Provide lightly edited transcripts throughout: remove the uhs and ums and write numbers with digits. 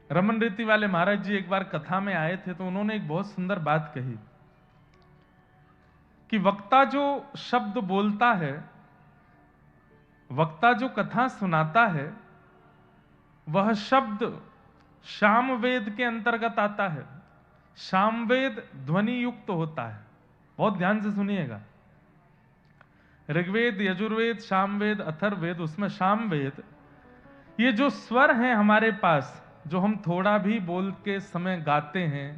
रमन रीति वाले महाराज जी एक बार कथा में आए थे तो उन्होंने एक बहुत सुंदर बात कही कि वक्ता जो शब्द बोलता है, वक्ता जो कथा सुनाता है, वह शब्द सामवेद के अंतर्गत आता है। सामवेद ध्वनि युक्त होता है। बहुत ध्यान से सुनिएगा। ऋग्वेद, यजुर्वेद, सामवेद, अथर्ववेद, उसमें सामवेद ये जो स्वर हैं हमारे पास, जो हम थोड़ा भी बोल के समय गाते हैं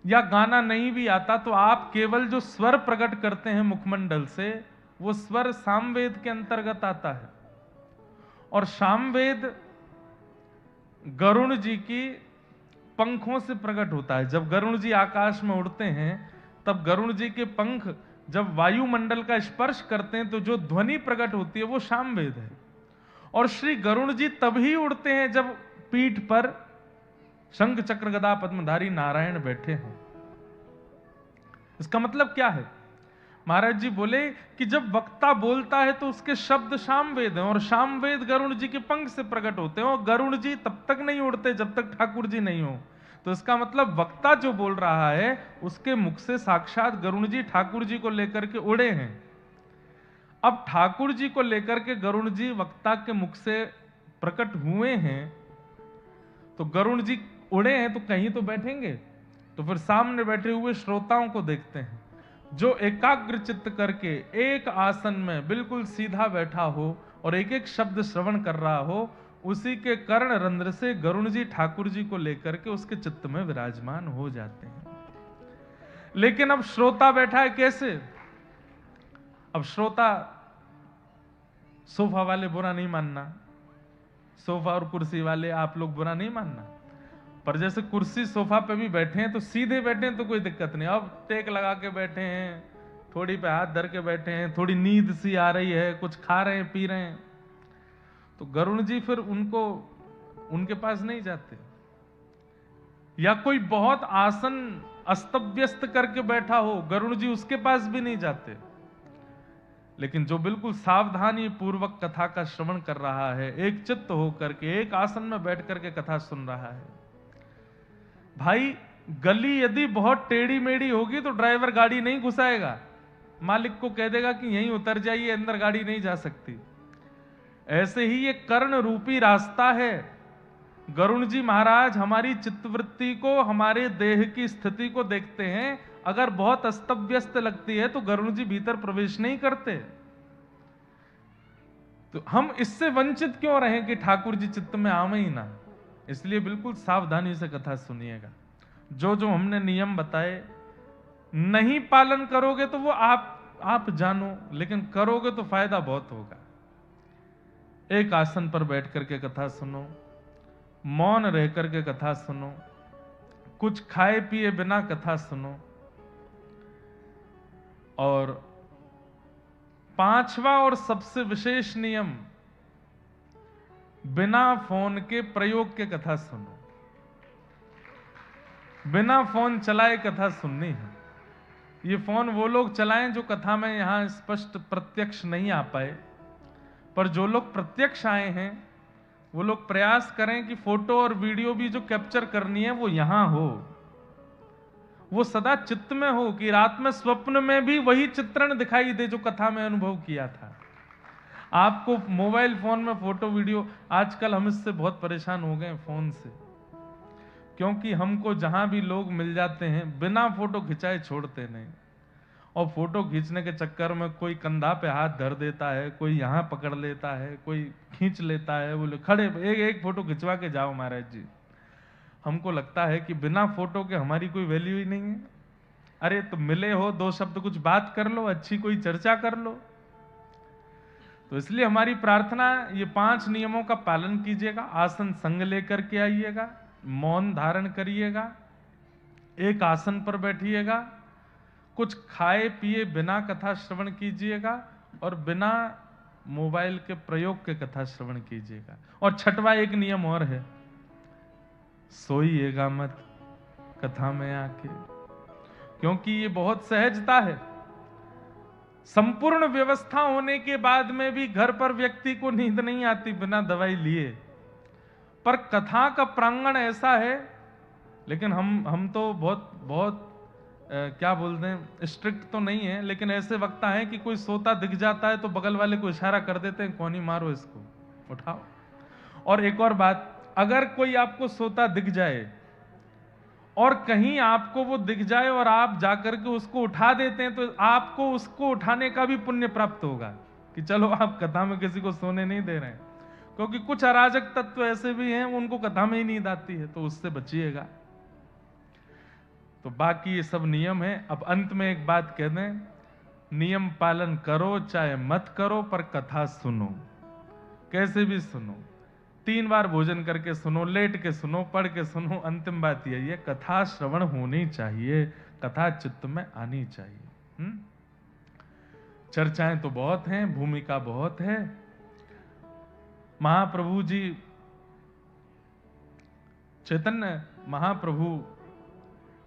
या गाना नहीं भी आता तो आप केवल जो स्वर प्रकट करते हैं मुखमंडल से, वो स्वर सामवेद के अंतर्गत आता है। और सामवेद गरुण जी की पंखों से प्रकट होता है। जब गरुण जी आकाश में उड़ते हैं तब गरुण जी के पंख जब वायुमंडल का स्पर्श करते हैं तो जो ध्वनि प्रकट होती है वो सामवेद है। और श्री गरुण जी तभी उड़ते हैं जब पीठ पर शंख चक्र गदा पद्मधारी नारायण बैठे हों। इसका मतलब क्या है? महाराज जी बोले कि जब वक्ता बोलता है तो उसके शब्द सामवेद हैं और सामवेद गरुण जी के पंख से प्रकट होते हैं और गरुण जी तब तक नहीं उड़ते जब तक ठाकुर जी नहीं हो। तो इसका मतलब वक्ता जो बोल रहा है उसके मुख से साक्षात गरुण जी ठाकुर जी को लेकर के उड़े हैं। अब ठाकुर जी को लेकर के गरुण जी वक्ता के मुख से प्रकट हुए हैं तो गरुण जी उड़े हैं तो कहीं तो बैठेंगे। तो फिर सामने बैठे हुए श्रोताओं को देखते हैं जो एकाग्र चित्त करके एक आसन में बिल्कुल सीधा बैठा हो और एक एक शब्द श्रवण कर रहा हो, उसी के कर्ण रंध्र से गरुण जी ठाकुर जी को लेकर के उसके चित्त में विराजमान हो जाते हैं। लेकिन अब श्रोता बैठा है कैसे? अब श्रोता, सोफा वाले बुरा नहीं मानना, सोफा और कुर्सी वाले आप लोग बुरा नहीं मानना, पर जैसे कुर्सी सोफा पे भी बैठे हैं तो सीधे बैठे हैं तो कोई दिक्कत नहीं। अब टेक लगा के बैठे हैं, थोड़ी पे हाथ धर के बैठे हैं, थोड़ी नींद सी आ रही है, कुछ खा रहे हैं, पी रहे हैं, तो गरुण जी फिर उनके पास नहीं जाते। या कोई बहुत आसन अस्त व्यस्त करके बैठा हो, गरुण जी उसके पास भी नहीं जाते। लेकिन जो बिल्कुल सावधानी पूर्वक कथा का श्रवण कर रहा है, एक चित्त होकर के एक आसन में बैठ करके कथा सुन रहा है, भाई गली यदि बहुत टेढ़ी मेढ़ी होगी तो ड्राइवर गाड़ी नहीं घुसाएगा, मालिक को कह देगा कि यहीं उतर जाइए, अंदर गाड़ी नहीं जा सकती। ऐसे ही ये कर्ण रूपी रास्ता है। गरुण जी महाराज हमारी चित्तवृत्ति को, हमारे देह की स्थिति को देखते हैं। अगर बहुत अस्तव्यस्त लगती है तो गरुण जी भीतर प्रवेश नहीं करते। तो हम इससे वंचित क्यों रहें कि ठाकुर जी चित्त में आवे ही ना? इसलिए बिल्कुल सावधानी से कथा सुनिएगा। जो जो हमने नियम बताए नहीं पालन करोगे तो वो आप जानो, लेकिन करोगे तो फायदा बहुत होगा। एक आसन पर बैठ करके कथा सुनो, मौन रह करके कथा सुनो, कुछ खाए पिए बिना कथा सुनो। और पांचवा और सबसे विशेष नियम, बिना फोन के प्रयोग के कथा सुनो। बिना फोन चलाए कथा सुननी है। ये फोन वो लोग चलाएं जो कथा में यहां स्पष्ट प्रत्यक्ष नहीं आ पाए, पर जो लोग प्रत्यक्ष आए हैं वो लोग प्रयास करें कि फोटो और वीडियो भी जो कैप्चर करनी है वो यहां हो, वो सदा चित्त में हो, कि रात में स्वप्न में भी वही चित्रण दिखाई दे जो कथा में अनुभव किया था। आपको मोबाइल फोन में फोटो वीडियो, आजकल हम इससे बहुत परेशान हो गए फोन से, क्योंकि हमको जहां भी लोग मिल जाते हैं बिना फोटो खिंचाए छोड़ते नहीं। और फोटो खींचने के चक्कर में कोई कंधा पे हाथ धर देता है, कोई यहां पकड़ लेता है, कोई खींच लेता है, बोले खड़े एक फोटो खिंचवा के जाओ महाराज जी। हमको लगता है कि बिना फोटो के हमारी कोई वैल्यू ही नहीं है। अरे तो मिले हो, दो शब्द कुछ बात कर लो, अच्छी कोई चर्चा कर लो। तो इसलिए हमारी प्रार्थना, ये 5 नियमों का पालन कीजिएगा। आसन संग लेकर के आइएगा, मौन धारण करिएगा, एक आसन पर बैठिएगा, कुछ खाए पिए बिना कथा श्रवण कीजिएगा और बिना मोबाइल के प्रयोग के कथा श्रवण कीजिएगा। और छठवां एक नियम और है, सोइएगा मत कथा में आके, क्योंकि ये बहुत सहजता है। संपूर्ण व्यवस्था होने के बाद में भी घर पर व्यक्ति को नींद नहीं आती बिना दवाई लिए, पर कथा का प्रांगण ऐसा है, लेकिन हम तो बहुत बहुत क्या बोलते हैं, स्ट्रिक्ट तो नहीं है, लेकिन ऐसे वक्ता है कि कोई सोता दिख जाता है तो बगल वाले को इशारा कर देते हैं, कौन ही मारो इसको, उठाओ। और एक और बात, अगर कोई आपको सोता दिख जाए और कहीं आपको वो दिख जाए और आप जाकर के उसको उठा देते हैं, तो आपको उसको उठाने का भी पुण्य प्राप्त होगा कि चलो आप कथा में किसी को सोने नहीं दे रहे हैं। क्योंकि कुछ अराजक तत्व ऐसे भी हैं, उनको कथा में ही नींद आती है, तो उससे बचिएगा। तो बाकी ये सब नियम है। अब अंत में एक बात कह दें, नियम पालन करो चाहे मत करो, पर कथा सुनो, कैसे भी सुनो। 3 बार भोजन करके सुनो, लेट के सुनो, पढ़ के सुनो। अंतिम बात यही है, कथा श्रवण होनी चाहिए, कथा चित्त में आनी चाहिए। चर्चाएं तो बहुत हैं, भूमिका बहुत है। महाप्रभु जी, चैतन्य महाप्रभु,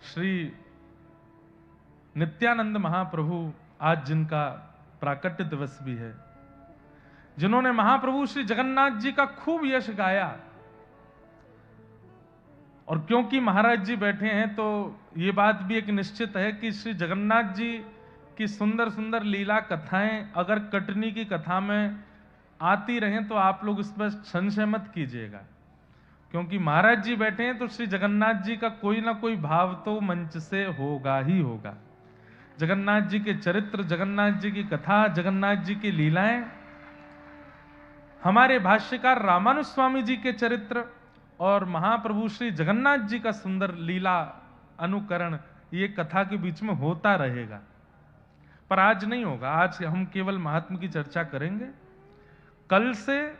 श्री नित्यानंद महाप्रभु, आज जिनका प्राकट्य दिवस भी है, जिन्होंने महाप्रभु श्री जगन्नाथ जी का खूब यश गाया। और क्योंकि महाराज जी बैठे हैं तो ये बात भी एक निश्चित है कि श्री जगन्नाथ जी की सुंदर सुंदर लीला कथाएं अगर कटनी की कथा में आती रहें तो आप लोग इस पर संशय मत कीजिएगा, क्योंकि महाराज जी बैठे हैं तो श्री जगन्नाथ जी का कोई ना कोई भाव तो मंच से होगा ही होगा। जगन्नाथ जी के चरित्र, जगन्नाथ जी की कथा, जगन्नाथ जी की लीलाएं, हमारे भाष्यकार रामानुज स्वामी जी के चरित्र और महाप्रभु श्री जगन्नाथ जी का सुंदर लीला अनुकरण, ये कथा के बीच में होता रहेगा। पर आज नहीं होगा, आज हम केवल महात्मा की चर्चा करेंगे। कल से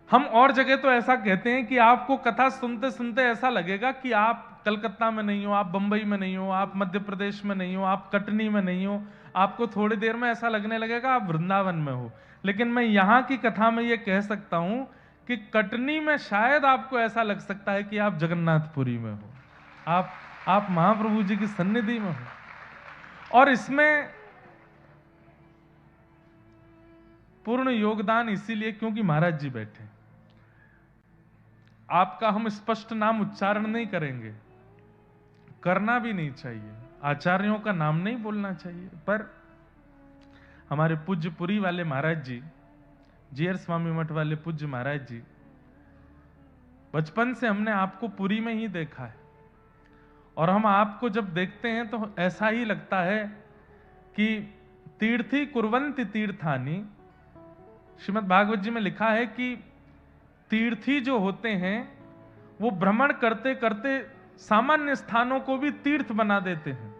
हम, और जगह तो ऐसा कहते हैं कि आपको कथा सुनते सुनते ऐसा लगेगा कि आप कलकत्ता में नहीं हो, आप बंबई में नहीं हो, आप मध्य प्रदेश में नहीं हो, आप कटनी में नहीं हो। आपको थोड़ी देर में ऐसा लगने लगेगा आप वृंदावन में हो। लेकिन मैं यहां की कथा में यह कह सकता हूं कि कटनी में शायद आपको ऐसा लग सकता है कि आप जगन्नाथपुरी में हो, आप महाप्रभु जी की सन्निधि में हो। और इसमें पूर्ण योगदान इसीलिए क्योंकि महाराज जी बैठे। आपका हम स्पष्ट नाम उच्चारण नहीं करेंगे, करना भी नहीं चाहिए, आचार्यों का नाम नहीं बोलना चाहिए, पर हमारे पूज्य पुरी वाले महाराज जी, जीयर स्वामी मठ वाले पूज्य महाराज जी, बचपन से हमने आपको पुरी में ही देखा है। और हम आपको जब देखते हैं तो ऐसा ही लगता है कि तीर्थी कुर्वन्ति तीर्थानि। श्रीमद् भागवत जी में लिखा है कि तीर्थी जो होते हैं वो भ्रमण करते करते सामान्य स्थानों को भी तीर्थ बना देते हैं।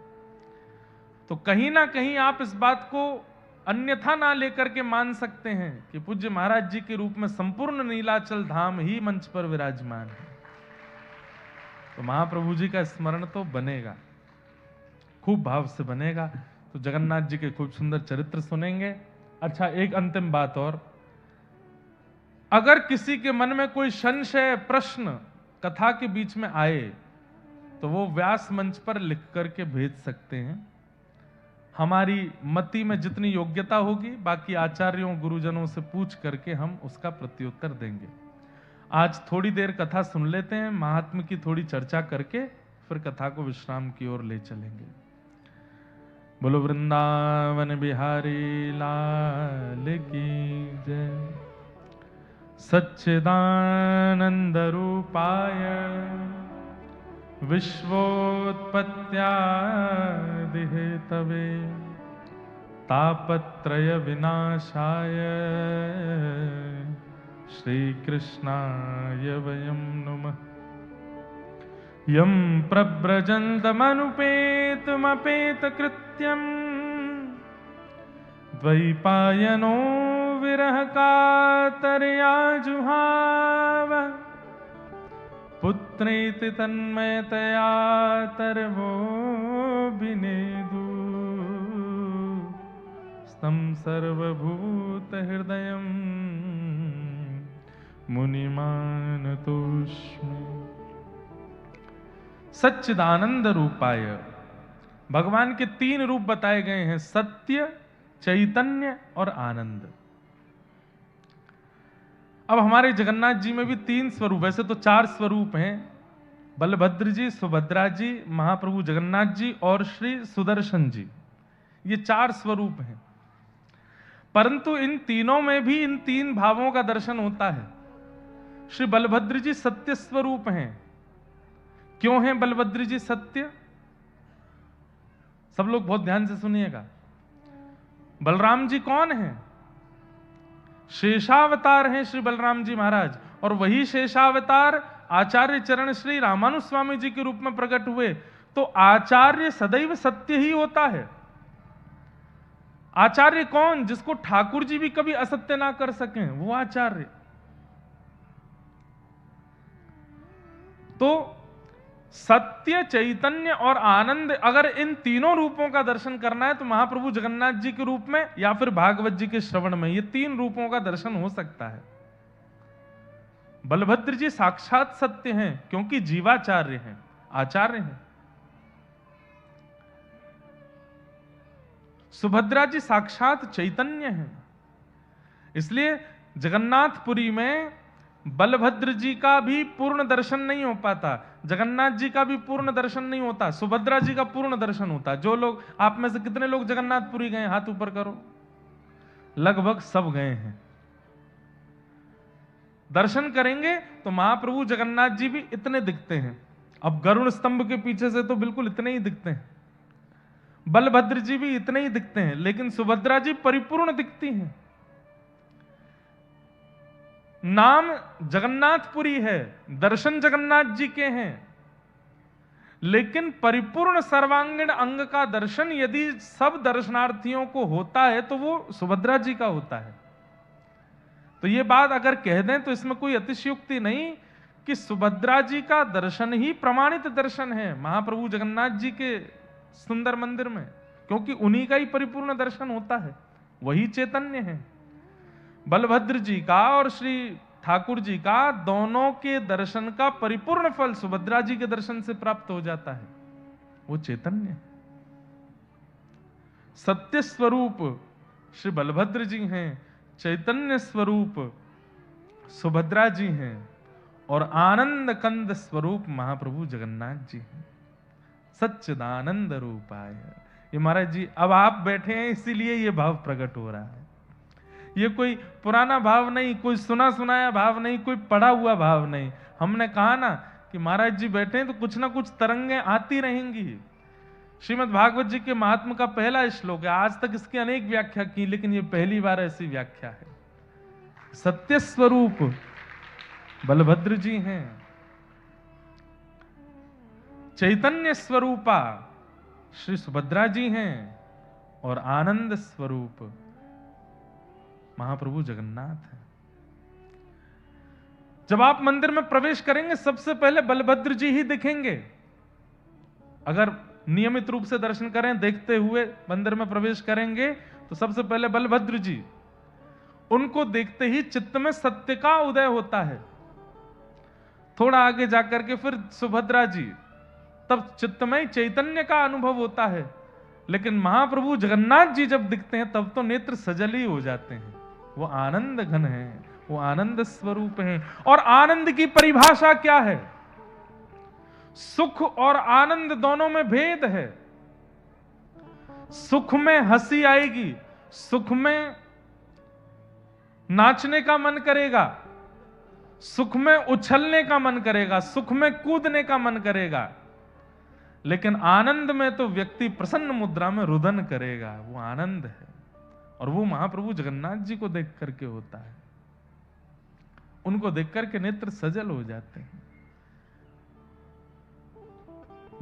तो कहीं ना कहीं आप इस बात को अन्यथा ना लेकर के मान सकते हैं कि पूज्य महाराज जी के रूप में संपूर्ण नीलाचल धाम ही मंच पर विराजमान है। तो महाप्रभु जी का स्मरण तो बनेगा, खूब भाव से बनेगा। तो जगन्नाथ जी के खूब सुंदर चरित्र सुनेंगे। अच्छा, एक अंतिम बात और, अगर किसी के मन में कोई संशय प्रश्न कथा के बीच में आए तो वो व्यास मंच पर लिख करके भेज सकते हैं। हमारी मति में जितनी योग्यता होगी, बाकी आचार्यों गुरुजनों से पूछ करके हम उसका प्रत्युत्तर देंगे। आज थोड़ी देर कथा सुन लेते हैं, महात्मा की थोड़ी चर्चा करके फिर कथा को विश्राम की ओर ले चलेंगे। बोलो वृंदावन बिहारी लाल की जय। सच्चिदानंद रूपाय विश्वोत्पत्त्यादि हेतवे तापत्रय विनाशाय श्रीकृष्णाय वयं नुमः। यं प्रव्रजन्तमनुपेतमपेतकृत्यं द्वैपायनो विरह कातरया जुहाव। पुत्रेति तन्मयतया तरवो विनेदु स्तं सर्वभूतहृदयं मुनिमानतोऽस्मि। सच्चिदानंद रूपाय, भगवान के 3 रूप बताए गए हैं, सत्य, चैतन्य और आनंद। अब हमारे जगन्नाथ जी में भी 3 स्वरूप, वैसे तो 4 स्वरूप हैं, बलभद्र जी, सुभद्रा जी, महाप्रभु जगन्नाथ जी और श्री सुदर्शन जी, ये 4 स्वरूप हैं। परंतु इन तीनों में भी इन 3 भावों का दर्शन होता है। श्री बलभद्र जी सत्य स्वरूप हैं। क्यों हैं बलभद्र जी सत्य? सब लोग बहुत ध्यान से सुनिएगा। बलराम जी कौन हैं? शेषावतार हैं श्री बलराम जी महाराज, और वही शेषावतार आचार्य चरण श्री रामानुज स्वामी जी के रूप में प्रकट हुए। तो आचार्य सदैव सत्य ही होता है। आचार्य कौन? जिसको ठाकुर जी भी कभी असत्य ना कर सकें, वो आचार्य। तो सत्य, चैतन्य और आनंद, अगर इन तीनों रूपों का दर्शन करना है तो महाप्रभु जगन्नाथ जी के रूप में या फिर भागवत जी के श्रवण में, ये 3 रूपों का दर्शन हो सकता है। बलभद्र जी साक्षात सत्य हैं क्योंकि जीवाचार्य हैं, आचार्य हैं। सुभद्रा जी साक्षात चैतन्य हैं। इसलिए जगन्नाथपुरी में बलभद्र जी का भी पूर्ण दर्शन नहीं हो पाता, जगन्नाथ जी का भी पूर्ण दर्शन नहीं होता, सुभद्रा जी का पूर्ण दर्शन होता। जो लोग, आप में से कितने लोग जगन्नाथपुरी गए? हाथ ऊपर करो। लगभग सब गए हैं। दर्शन करेंगे तो महाप्रभु जगन्नाथ जी भी इतने दिखते हैं। अब गरुड़ स्तंभ के पीछे से तो बिल्कुल इतने ही दिखते हैं, बलभद्र जी भी इतने ही दिखते हैं, लेकिन सुभद्रा जी परिपूर्ण दिखती हैं। नाम जगन्नाथपुरी है, दर्शन जगन्नाथ जी के हैं, लेकिन परिपूर्ण सर्वांगीण अंग का दर्शन यदि सब दर्शनार्थियों को होता है तो वो सुभद्रा जी का होता है। तो ये बात अगर कह दें तो इसमें कोई अतिशयोक्ति नहीं कि सुभद्रा जी का दर्शन ही प्रमाणित दर्शन है महाप्रभु जगन्नाथ जी के सुंदर मंदिर में, क्योंकि उन्हीं का ही परिपूर्ण दर्शन होता है, वही चैतन्य है। बलभद्र जी का और श्री ठाकुर जी का दोनों के दर्शन का परिपूर्ण फल सुभद्रा जी के दर्शन से प्राप्त हो जाता है, वो चैतन्य। सत्य स्वरूप श्री बलभद्र जी हैं, चैतन्य स्वरूप सुभद्रा जी हैं, और आनंद कंद स्वरूप महाप्रभु जगन्नाथ जी हैं। सच्चिदानंद रूपाय। ये महाराज जी अब आप बैठे हैं इसीलिए ये भाव प्रकट हो रहा है। ये कोई पुराना भाव नहीं, कोई सुना सुनाया भाव नहीं, कोई पढ़ा हुआ भाव नहीं। हमने कहा ना कि महाराज जी बैठे हैं तो कुछ ना कुछ तरंगें आती रहेंगी। श्रीमद् भागवत जी के महात्म का पहला श्लोक है, आज तक इसकी अनेक व्याख्या की, लेकिन ये पहली बार ऐसी व्याख्या है। सत्य स्वरूप बलभद्र जी हैं, चैतन्य स्वरूपा श्री सुभद्रा जी हैं, और आनंद स्वरूप महाप्रभु जगन्नाथ है। जब आप मंदिर में प्रवेश करेंगे सबसे पहले बलभद्र जी ही दिखेंगे। अगर नियमित रूप से दर्शन करें, देखते हुए मंदिर में प्रवेश करेंगे तो सबसे पहले बलभद्र जी, उनको देखते ही चित्त में सत्य का उदय होता है। थोड़ा आगे जाकर के फिर सुभद्रा जी, तब चित्त में चैतन्य का अनुभव होता है। लेकिन महाप्रभु जगन्नाथ जी जब दिखते हैं तब तो नेत्र सजल ही हो जाते हैं। वो आनंद घन है, वो आनंद स्वरूप है। और आनंद की परिभाषा क्या है? सुख और आनंद दोनों में भेद है। सुख में हंसी आएगी, सुख में नाचने का मन करेगा, सुख में उछलने का मन करेगा, सुख में कूदने का मन करेगा। लेकिन आनंद में तो व्यक्ति प्रसन्न मुद्रा में रुदन करेगा। वो आनंद है, और वो महाप्रभु जगन्नाथ जी को देख करके होता है। उनको देख करके नेत्र सजल हो जाते हैं।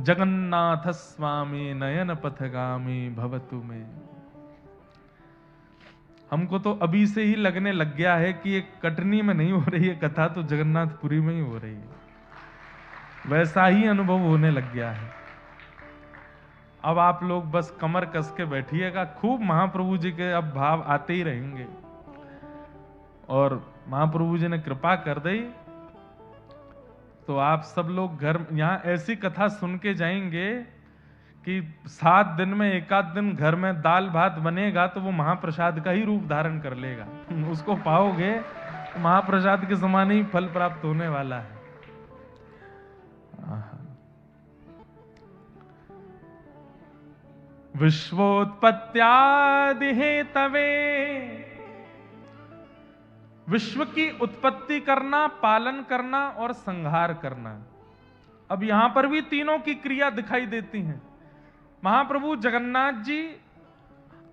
जगन्नाथ स्वामी नयन पथगामी भवतु में। हमको तो अभी से ही लगने लग गया है कि ये कटनी में नहीं हो रही है कथा, तो जगन्नाथपुरी में ही हो रही है। वैसा ही अनुभव होने लग गया है। अब आप लोग बस कमर कस के बैठिएगा, खूब महाप्रभु जी के अब भाव आते ही रहेंगे। और महाप्रभु जी ने कृपा कर दी तो आप सब लोग घर, यहां ऐसी कथा सुन के जाएंगे कि 7 दिन में एकाध दिन घर में दाल भात बनेगा तो वो महाप्रसाद का ही रूप धारण कर लेगा। उसको पाओगे महाप्रसाद के समान ही फल प्राप्त होने वाला है। विश्वोत्पत्त्यादि हेतवे, विश्व की उत्पत्ति करना, पालन करना और संहार करना। अब यहां पर भी तीनों की क्रिया दिखाई देती है। महाप्रभु जगन्नाथ जी,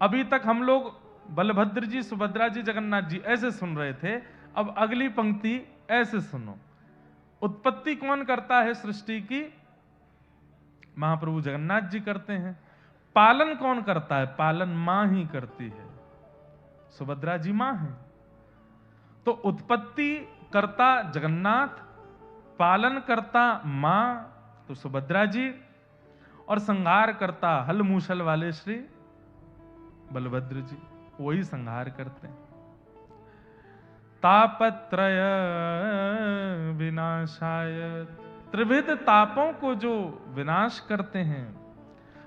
अभी तक हम लोग बलभद्र जी, सुभद्रा जी, जगन्नाथ जी ऐसे सुन रहे थे। अब अगली पंक्ति ऐसे सुनो। उत्पत्ति कौन करता है सृष्टि की? महाप्रभु जगन्नाथ जी करते हैं। पालन कौन करता है? पालन मां ही करती है, सुभद्रा जी मां है। तो उत्पत्ति करता जगन्नाथ, पालन करता मां तो सुभद्रा जी, और संहार करता हल मूसल वाले श्री बलभद्र जी, वही संहार करते हैं। तापत्रय विनाशाय, त्रिविध तापों को जो विनाश करते हैं,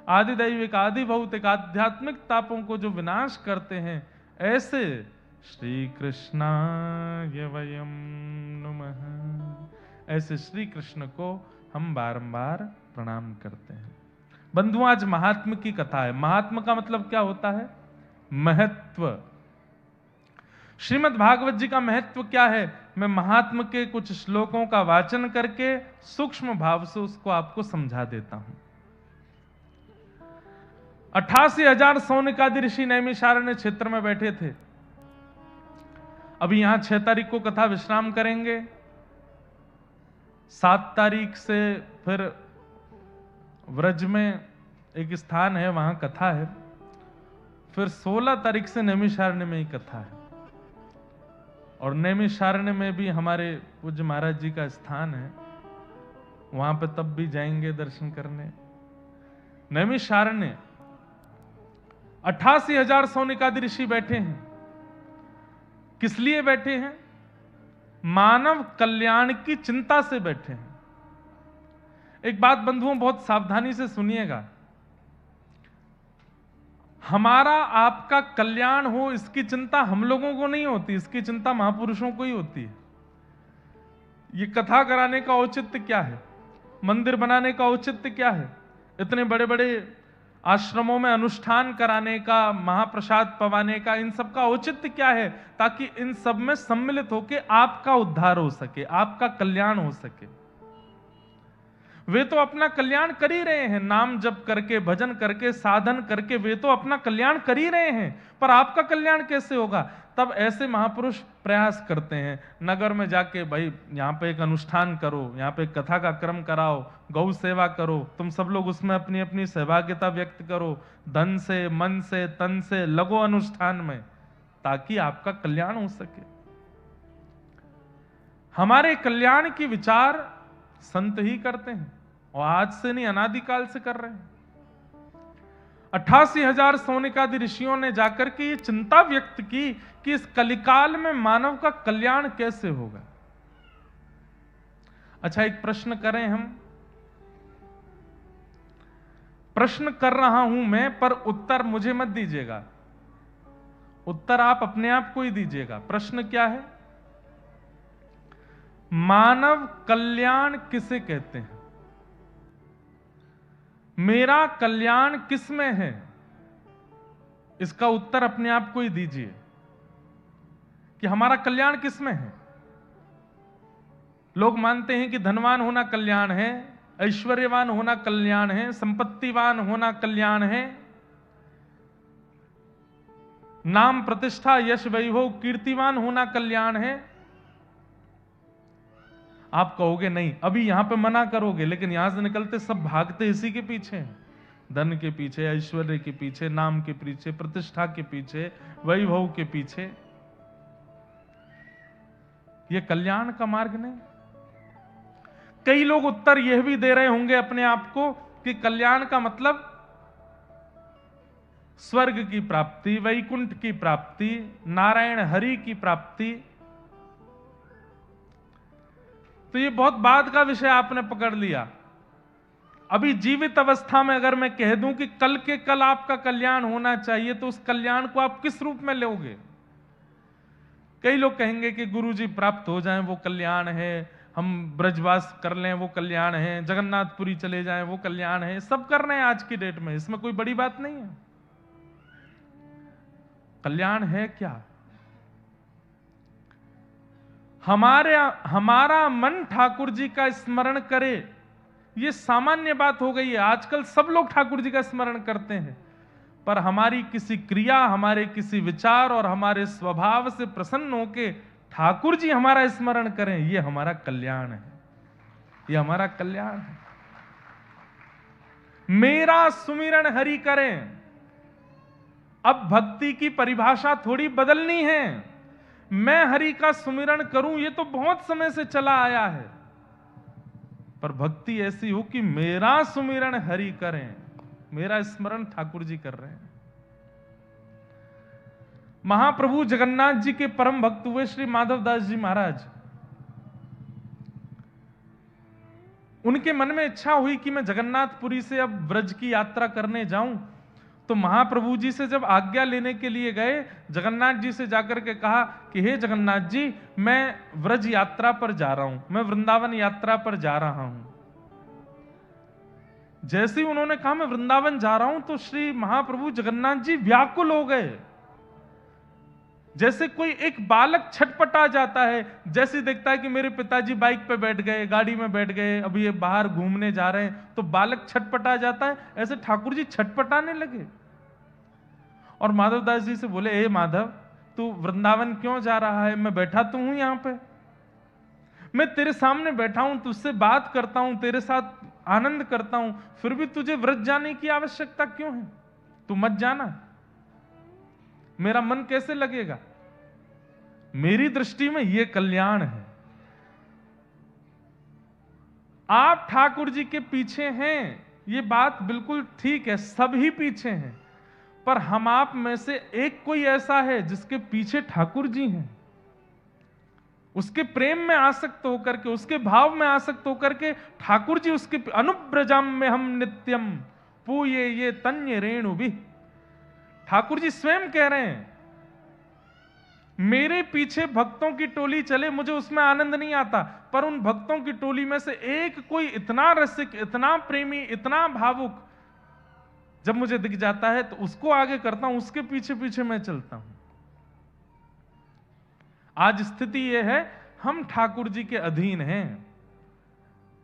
आदि दैविक आदि भौतिक आध्यात्मिक तापों को जो विनाश करते हैं, ऐसे श्री कृष्णाय वयम नमः, ऐसे श्री कृष्ण को हम बारंबार प्रणाम करते हैं। बंधुओं, आज महात्म की कथा है। महात्म का मतलब क्या होता है? महत्व। श्रीमद् भागवत जी का महत्व क्या है? मैं महात्म के कुछ श्लोकों का वाचन करके सूक्ष्म भाव से उसको आपको समझा देता हूं। 88,000 सौनिकादि ऋषि नैमिषारण्य क्षेत्र में बैठे थे। अभी यहां 6 तारीख को कथा विश्राम करेंगे, 7 तारीख से फिर व्रज में एक स्थान है, वहां कथा है, फिर 16 तारीख से नैमिषारण्य में ही कथा है। और नैमिषारण्य में भी हमारे पूज्य महाराज जी का स्थान है, वहां पे तब भी जाएंगे दर्शन करने। नैमिषारण्य 88,000 सौनिकादि ऋषि बैठे हैं। किस लिए बैठे हैं? मानव कल्याण की चिंता से बैठे हैं। एक बात बंधुओं बहुत सावधानी से सुनिएगा, हमारा आपका कल्याण हो इसकी चिंता हम लोगों को नहीं होती, इसकी चिंता महापुरुषों को ही होती है। ये कथा कराने का औचित्य क्या है? मंदिर बनाने का औचित्य क्या है? इतने बड़े बड़े आश्रमों में अनुष्ठान कराने का, महाप्रसाद पवाने का, इन सब का औचित्य क्या है? ताकि इन सब में सम्मिलित होकर आपका उद्धार हो सके, आपका कल्याण हो सके। वे तो अपना कल्याण कर ही रहे हैं, नाम जप करके, भजन करके, साधन करके वे तो अपना कल्याण कर ही रहे हैं, पर आपका कल्याण कैसे होगा? तब ऐसे महापुरुष प्रयास करते हैं, नगर में जाके भाई यहाँ पे एक अनुष्ठान करो, यहाँ पे कथा का क्रम कराओ, गौ सेवा करो, तुम सब लोग उसमें अपनी अपनी सहभागिता व्यक्त करो, धन से, मन से, तन से लगो अनुष्ठान में, ताकि आपका कल्याण हो सके। हमारे कल्याण की विचार संत ही करते हैं, और आज से नहीं, अनादिकाल से कर रहे हैं। 88,000 सौनिकादि ऋषियों ने जाकर के ये चिंता व्यक्त की कि इस कलिकाल में मानव का कल्याण कैसे होगा। अच्छा, एक प्रश्न करें हम। प्रश्न कर रहा हूं मैं, पर उत्तर मुझे मत दीजिएगा, उत्तर आप अपने आप को ही दीजिएगा। प्रश्न क्या है? मानव कल्याण किसे कहते हैं? मेरा कल्याण किस में है? इसका उत्तर अपने आप को ही दीजिए कि हमारा कल्याण किस में है। लोग मानते हैं कि धनवान होना कल्याण है, ऐश्वर्यवान होना कल्याण है, संपत्तिवान होना कल्याण है, नाम प्रतिष्ठा यश वैभव कीर्तिवान होना कल्याण है। आप कहोगे नहीं, अभी यहां पे मना करोगे, लेकिन यहां से निकलते सब भागते इसी के पीछे हैं, धन के पीछे, ऐश्वर्य के पीछे, नाम के पीछे, प्रतिष्ठा के पीछे, वैभव के पीछे। यह कल्याण का मार्ग नहीं। कई लोग उत्तर यह भी दे रहे होंगे अपने आप को कि कल्याण का मतलब स्वर्ग की प्राप्ति, वैकुंठ की प्राप्ति, नारायण हरि की प्राप्ति। तो ये बहुत बाद का विषय आपने पकड़ लिया। अभी जीवित अवस्था में अगर मैं कह दूं कि कल के कल आपका कल्याण होना चाहिए, तो उस कल्याण को आप किस रूप में लोगे? कई लोग कहेंगे कि गुरुजी प्राप्त हो जाएं वो कल्याण है, हम ब्रजवास कर लें वो कल्याण है, जगन्नाथपुरी चले जाएं वो कल्याण है। सब कर रहे हैं आज की डेट में, इसमें कोई बड़ी बात नहीं है। कल्याण है क्या? हमारा मन ठाकुर जी का स्मरण करे, ये सामान्य बात हो गई है। आजकल सब लोग ठाकुर जी का स्मरण करते हैं, पर हमारी किसी क्रिया, हमारे किसी विचार और हमारे स्वभाव से प्रसन्न होके ठाकुर जी हमारा स्मरण करें, ये हमारा कल्याण है, ये हमारा कल्याण है। मेरा सुमिरन हरि करें। अब भक्ति की परिभाषा थोड़ी बदलनी है। मैं हरि का सुमिरन करूं, ये तो बहुत समय से चला आया है, पर भक्ति ऐसी हो कि मेरा सुमिरन हरि करें, मेरा स्मरण ठाकुर जी कर रहे हैं। महाप्रभु जगन्नाथ जी के परम भक्त हुए श्री माधवदास जी महाराज, उनके मन में इच्छा हुई कि मैं जगन्नाथपुरी से अब व्रज की यात्रा करने जाऊं। तो महाप्रभु जी से जब आज्ञा लेने के लिए गए, जगन्नाथ जी से जाकर के कहा कि हे जगन्नाथ जी, मैं व्रज यात्रा पर जा रहा हूं, मैं वृंदावन यात्रा पर जा रहा हूं। जैसे ही उन्होंने कहा मैं वृंदावन जा रहा हूं, तो श्री महाप्रभु जगन्नाथ जी व्याकुल हो गए। जैसे कोई एक बालक छटपटा जाता है, जैसे देखता है कि मेरे पिताजी बाइक पे बैठ गए, गाड़ी में बैठ गए, अभी ये बाहर घूमने जा रहे हैं, तो बालक छटपटा जाता है, ऐसे ठाकुर जी छटपटाने लगे और माधवदास जी से बोले, हे माधव, तू वृंदावन क्यों जा रहा है? मैं बैठा तो हूं यहां पे, मैं तेरे सामने बैठा हूं, तुझसे बात करता हूं, तेरे साथ आनंद करता हूं, फिर भी तुझे व्रज जाने की आवश्यकता क्यों है? तू मत जाना, मेरा मन कैसे लगेगा? मेरी दृष्टि में यह कल्याण है। आप ठाकुर जी के पीछे हैं, ये बात बिल्कुल ठीक है, सभी पीछे हैं, पर हम आप में से एक कोई ऐसा है जिसके पीछे ठाकुर जी हैं। उसके प्रेम में आसक्त होकर के, उसके भाव में आसक्त होकर के ठाकुर जी उसके अनुब्रजाम में हम नित्यम पूये ये तन्य रेणु भी। ठाकुर जी स्वयं कह रहे हैं, मेरे पीछे भक्तों की टोली चले, मुझे उसमें आनंद नहीं आता, पर उन भक्तों की टोली में से एक कोई इतना रसिक, इतना प्रेमी, इतना भावुक जब मुझे दिख जाता है तो उसको आगे करता हूं, उसके पीछे पीछे मैं चलता हूं। आज स्थिति यह है, हम ठाकुर जी के अधीन हैं,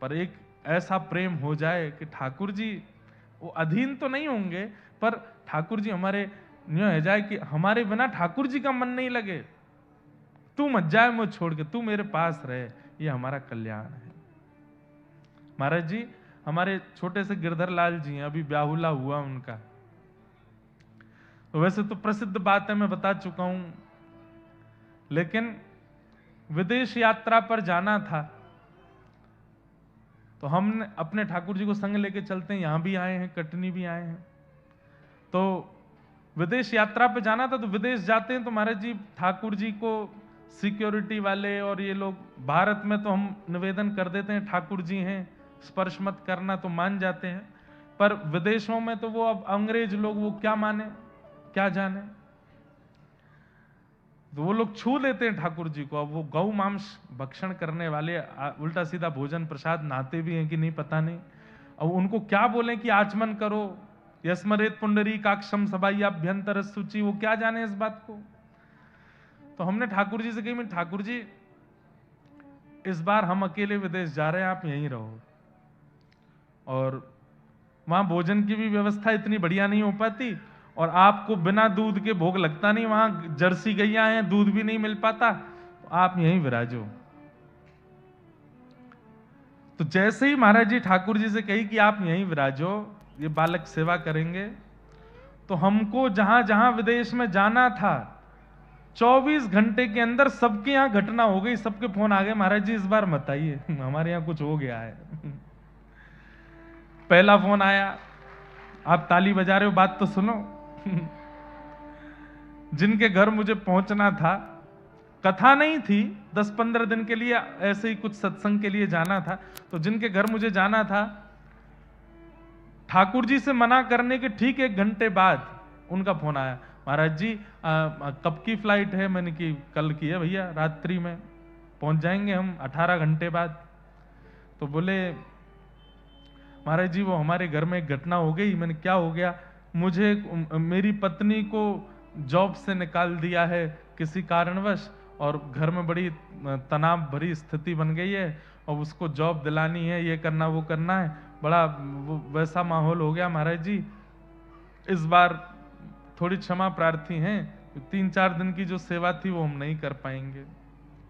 पर एक ऐसा प्रेम हो जाए कि ठाकुर जी वो अधीन तो नहीं होंगे, पर ठाकुर जी हमारे यूं हो जाए कि हमारे बिना ठाकुर जी का मन नहीं लगे, तू मत जाए मुझे छोड़ के, तू मेरे पास रहे, ये हमारा कल्याण है। महाराज जी, हमारे छोटे से गिरधर लाल जी हैं, अभी ब्याहुला हुआ उनका, तो वैसे तो प्रसिद्ध बात है, मैं बता चुका हूं, लेकिन विदेश यात्रा पर जाना था, तो हमने अपने ठाकुर जी को संग लेके चलते हैं, यहां भी आए हैं, कटनी भी आए हैं, तो विदेश यात्रा पे जाना था। तो विदेश जाते हैं तो महाराज जी ठाकुर जी को सिक्योरिटी वाले और ये लोग, भारत में तो हम निवेदन कर देते हैं ठाकुर जी हैं, स्पर्श मत करना, तो मान जाते हैं, पर विदेशों में तो वो अब अंग्रेज लोग, वो क्या माने क्या जाने, तो वो लोग छू लेते हैं ठाकुर जी को। अब वो गौ मांस भक्षण करने वाले, उल्टा सीधा भोजन प्रसाद नहाते भी हैं कि नहीं पता नहीं, अब उनको क्या बोले कि आचमन करो, यस्मरेत पुंडरी काक्षम सबाह्याभ्यंतर सूची, वो क्या जाने इस बात को। तो हमने ठाकुर जी से कही, मैं ठाकुर जी इस बार हम अकेले विदेश जा रहे हैं, आप यहीं रहो, और वहां भोजन की भी व्यवस्था इतनी बढ़िया नहीं हो पाती, और आपको बिना दूध के भोग लगता नहीं, वहां जर्सी गैया हैं, दूध भी नहीं मिल पाता, तो आप यहीं विराजो। तो जैसे ही महाराज जी ठाकुर जी से कही कि आप यहीं विराजो, ये बालक सेवा करेंगे, तो हमको जहां जहां विदेश में जाना था 24 घंटे के अंदर सबके यहां घटना हो गई, सबके फोन आ गए, महाराज जी इस बार मत आइए, हमारे यहां कुछ हो गया है। पहला फोन आया, आप ताली बजा रहे हो, बात तो सुनो। जिनके घर मुझे पहुंचना था, कथा नहीं थी, 10-15 दिन के लिए ऐसे ही कुछ सत्संग के लिए जाना था, तो जिनके घर मुझे जाना था, ठाकुर जी से मना करने के ठीक 1 घंटे बाद उनका फोन आया, महाराज जी कब की फ्लाइट है? मैंने कि कल की है भैया, रात्रि में पहुंच जाएंगे हम 18 घंटे बाद। तो बोले महाराज जी वो हमारे घर में एक घटना हो गई। मैंने क्या हो गया? मुझे मेरी पत्नी को जॉब से निकाल दिया है किसी कारणवश, और घर में बड़ी तनाव भरी स्थिति बन गई है, और उसको जॉब दिलानी है, ये करना वो करना है, बड़ा वैसा माहौल हो गया महाराज जी। इस बार थोड़ी क्षमा प्रार्थी हैं, 3-4 दिन की जो सेवा थी वो हम नहीं कर पाएंगे।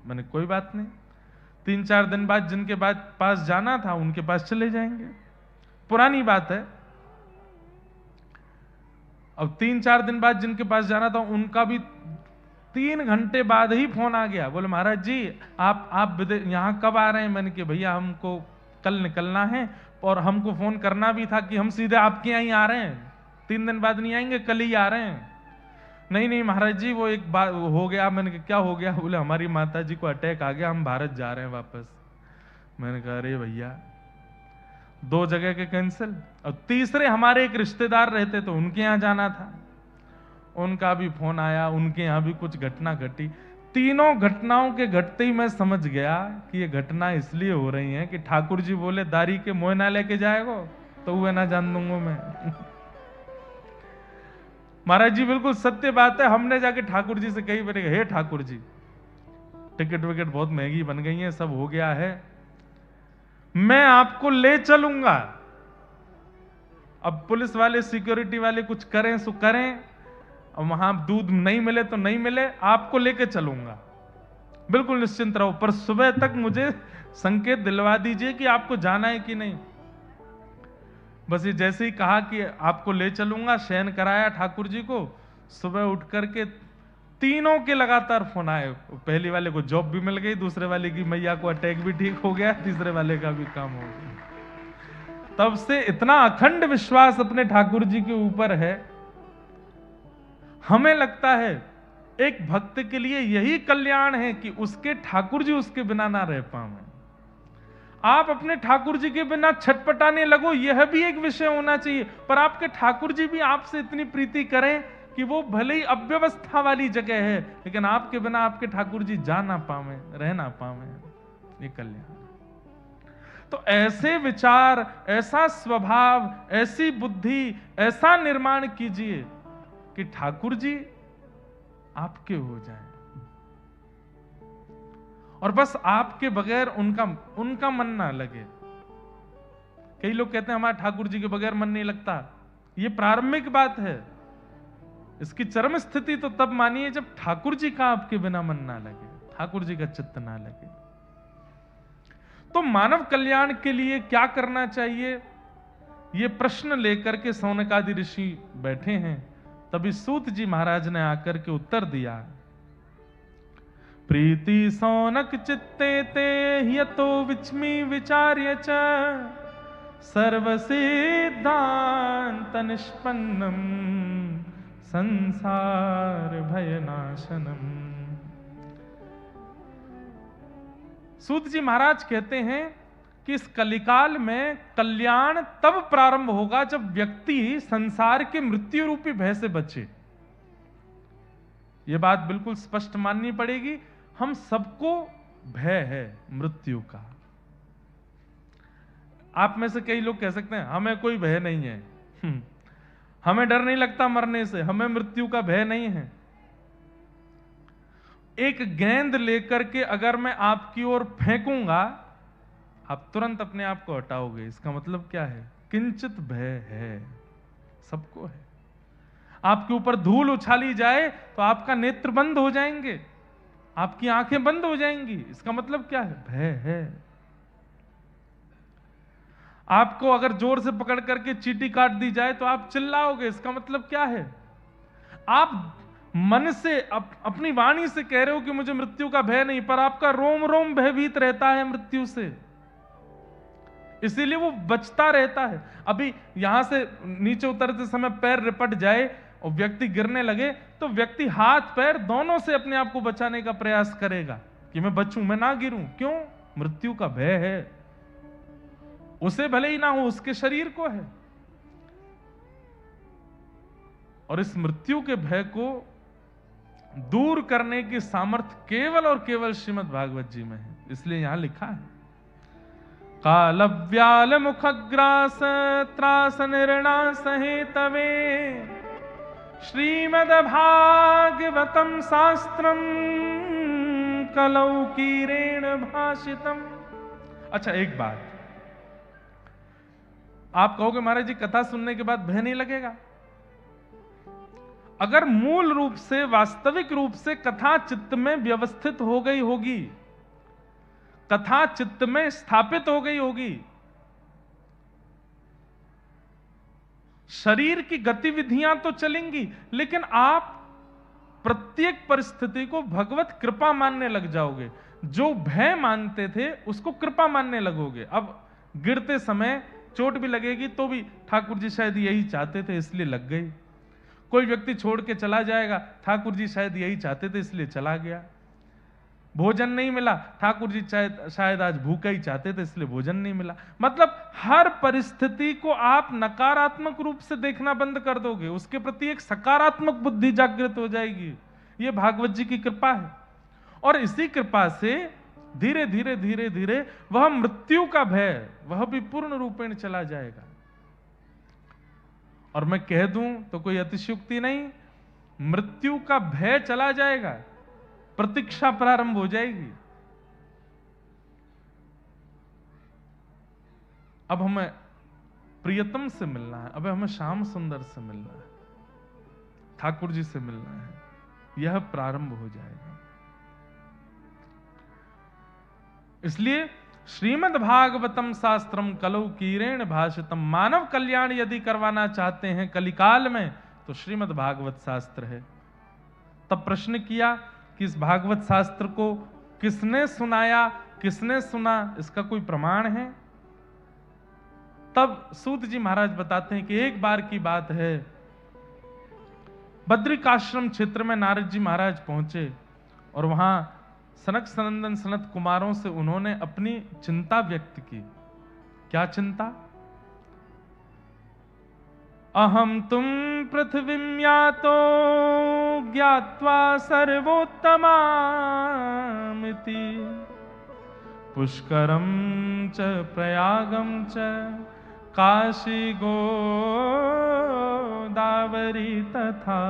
मैंने कोई बात नहीं, 3-4 दिन बाद जिनके पास जाना था उनके पास चले जाएंगे, पुरानी बात है। अब 3-4 दिन बाद जिनके पास जाना था उनका भी 3 घंटे बाद ही फोन आ गया। बोले महाराज जी आप यहाँ कब आ रहे हैं? मैंने कि भैया हमको कल निकलना है, और हमको फोन करना भी था कि हम सीधे आपके यहाँ ही आ रहे हैं, 3 दिन बाद नहीं आएंगे, कल ही आ रहे हैं। नहीं महाराज जी वो एक बात हो गया। मैंने कहा क्या हो गया? बोले हमारी माता जी को अटैक आ गया, हम भारत जा रहे हैं वापस। मैंने कहा अरे भैया 2 जगह के कैंसिल, और तीसरे हमारे एक रिश्तेदार रहते तो उनके यहाँ जाना था, उनका भी फोन आया, उनके यहाँ भी कुछ घटना घटी। तीनों घटनाओं के घटते ही मैं समझ गया कि ये घटना इसलिए हो रही है कि ठाकुर जी बोले दारी के मोह ना लेके जाएगो तो वह ना जान दूंगा मैं। महाराज जी बिल्कुल सत्य बात है। हमने जाके ठाकुर जी से कही, मैंने कहा हे ठाकुर जी टिकट विकेट बहुत महंगी बन गई है, सब हो गया है, मैं आपको ले चलूंगा। अब पुलिस वाले सिक्योरिटी वाले कुछ करें सो करें, और वहां दूध नहीं मिले तो नहीं मिले, आपको लेके चलूंगा, बिल्कुल निश्चिंत रहो, पर सुबह तक मुझे संकेत दिलवा दीजिए कि आपको जाना है कि नहीं। बस ये जैसे ही कहा कि आपको ले चलूंगा, शयन कराया ठाकुर जी को, सुबह उठ करके तीनों के लगातार फोन आए। पहली वाले को जॉब भी मिल गई, दूसरे वाले की मैया को अटैक भी ठीक हो गया, तीसरे वाले का भी काम हो गया। तब से इतना अखंड विश्वास अपने ठाकुर जी के ऊपर है। हमें लगता है एक भक्त के लिए यही कल्याण है कि उसके ठाकुर जी उसके बिना ना रह पाए। आप अपने ठाकुर जी के बिना छटपटाने लगो, यह भी एक विषय होना चाहिए, पर आपके ठाकुर जी भी आपसे इतनी प्रीति करें कि वो भले ही अव्यवस्था वाली जगह है, लेकिन आपके बिना आपके ठाकुर जी जा ना पावे, रह ना पावे, ये कल्याण। तो ऐसे विचार, ऐसा स्वभाव, ऐसी बुद्धि, ऐसा निर्माण कीजिए कि ठाकुर जी आपके हो जाएं, और बस आपके बगैर उनका मन ना लगे। कई लोग कहते हैं हमारे ठाकुर जी के बगैर मन नहीं लगता। ये प्रारंभिक बात है, इसकी चरम स्थिति तो तब मानिए जब ठाकुर जी का आपके बिना मन ना लगे, ठाकुर जी का चित्त ना लगे। तो मानव कल्याण के लिए क्या करना चाहिए, ये प्रश्न लेकर के सौनकादि ऋषि बैठे हैं। तभी सूत जी महाराज ने आकर के उत्तर दिया, प्रीति सौनक चित्ते ते यतो विच्मी विचार्य च सर्वसिद्धांत निष्पन्नम संसार भयनाशनम। सूत जी महाराज कहते हैं कि इस कलिकाल में कल्याण तब प्रारंभ होगा जब व्यक्ति संसार के मृत्यु रूपी भय से बचे। यह बात बिल्कुल स्पष्ट माननी पड़ेगी। हम सबको भय है मृत्यु का। आप में से कई लोग कह सकते हैं हमें कोई भय नहीं है, हमें डर नहीं लगता मरने से, हमें मृत्यु का भय नहीं है। एक गेंद लेकर के अगर मैं आपकी ओर फेंकूंगा, आप तुरंत अपने आप को हटाओगे। इसका मतलब क्या है? किंचित भय है, सबको है। आपके ऊपर धूल उछाली जाए तो आपका नेत्र बंद हो जाएंगे, आपकी आंखें बंद हो जाएंगी। इसका मतलब क्या है? भय है। आपको अगर जोर से पकड़ करके चींटी काट दी जाए तो आप चिल्लाओगे। इसका मतलब क्या है? आप मन से अपनी वाणी से कह रहे हो कि मुझे मृत्यु का भय नहीं, पर आपका रोम रोम भयभीत रहता है मृत्यु से, इसीलिए वो बचता रहता है। अभी यहां से नीचे उतरते समय पैर रिपट जाए और व्यक्ति गिरने लगे तो व्यक्ति हाथ पैर दोनों से अपने आप को बचाने का प्रयास करेगा कि मैं बचूं, मैं ना गिरूं। क्यों? मृत्यु का भय है। उसे भले ही ना हो, उसके शरीर को है। और इस मृत्यु के भय को दूर करने की सामर्थ्य केवल और केवल श्रीमद् भागवत जी में है। इसलिए यहां लिखा है, कालव्याल मुखग्रास त्रास निर्णास हेतवे श्रीमद् भागवतम शास्त्रम कलौ कीरेण भाषितम। अच्छा, एक बात आप कहोगे महाराज जी कथा सुनने के बाद भय नहीं लगेगा? अगर मूल रूप से वास्तविक रूप से कथा चित्त में व्यवस्थित हो गई होगी, कथा चित्त में स्थापित हो गई होगी, शरीर की गतिविधियां तो चलेंगी, लेकिन आप प्रत्येक परिस्थिति को भगवत कृपा मानने लग जाओगे। जो भय मानते थे उसको कृपा मानने लगोगे। अब गिरते समय चोट भी लगेगी तो भी ठाकुर जी शायद यही चाहते थे इसलिए लग गई। कोई व्यक्ति छोड़ के चला जाएगा, ठाकुर जी शायद यही चाहते थे इसलिए चला गया। भोजन नहीं मिला, ठाकुर जी शायद आज भूखा ही चाहते थे इसलिए भोजन नहीं मिला। मतलब हर परिस्थिति को आप नकारात्मक रूप से देखना बंद कर दोगे, उसके प्रति एक सकारात्मक बुद्धि जागृत हो जाएगी। यह भागवत जी की कृपा है। और इसी कृपा से धीरे धीरे धीरे धीरे वह मृत्यु का भय वह भी पूर्ण रूपेण चला जाएगा। और मैं कह दूं तो कोई अतिशयोक्ति नहीं, मृत्यु का भय चला जाएगा, प्रतीक्षा प्रारंभ हो जाएगी। अब हमें प्रियतम से मिलना है, अब हमें श्याम सुंदर से मिलना है, ठाकुर जी से मिलना है, यह प्रारंभ हो जाएगा। इसलिए श्रीमद् भागवतम शास्त्रम कलौ कीरेण भाषितम। मानव कल्याण यदि करवाना चाहते हैं कलिकाल में तो श्रीमद् भागवत शास्त्र है। तब प्रश्न किया कि इस भागवत शास्त्र को किसने सुनाया, किसने सुना, इसका कोई प्रमाण है? तब सूत जी महाराज बताते हैं कि एक बार की बात है, बद्रिकाश्रम क्षेत्र में नारद जी महाराज पहुंचे और वहां सनक सनंदन सनत कुमारों से उन्होंने अपनी चिंता व्यक्त की। क्या चिंता? अहम तुम पृथ्वीं यातो ज्ञात्वा सर्वोत्तमामिति पुष्करम च प्रयागम च काशी गोदावरी तथा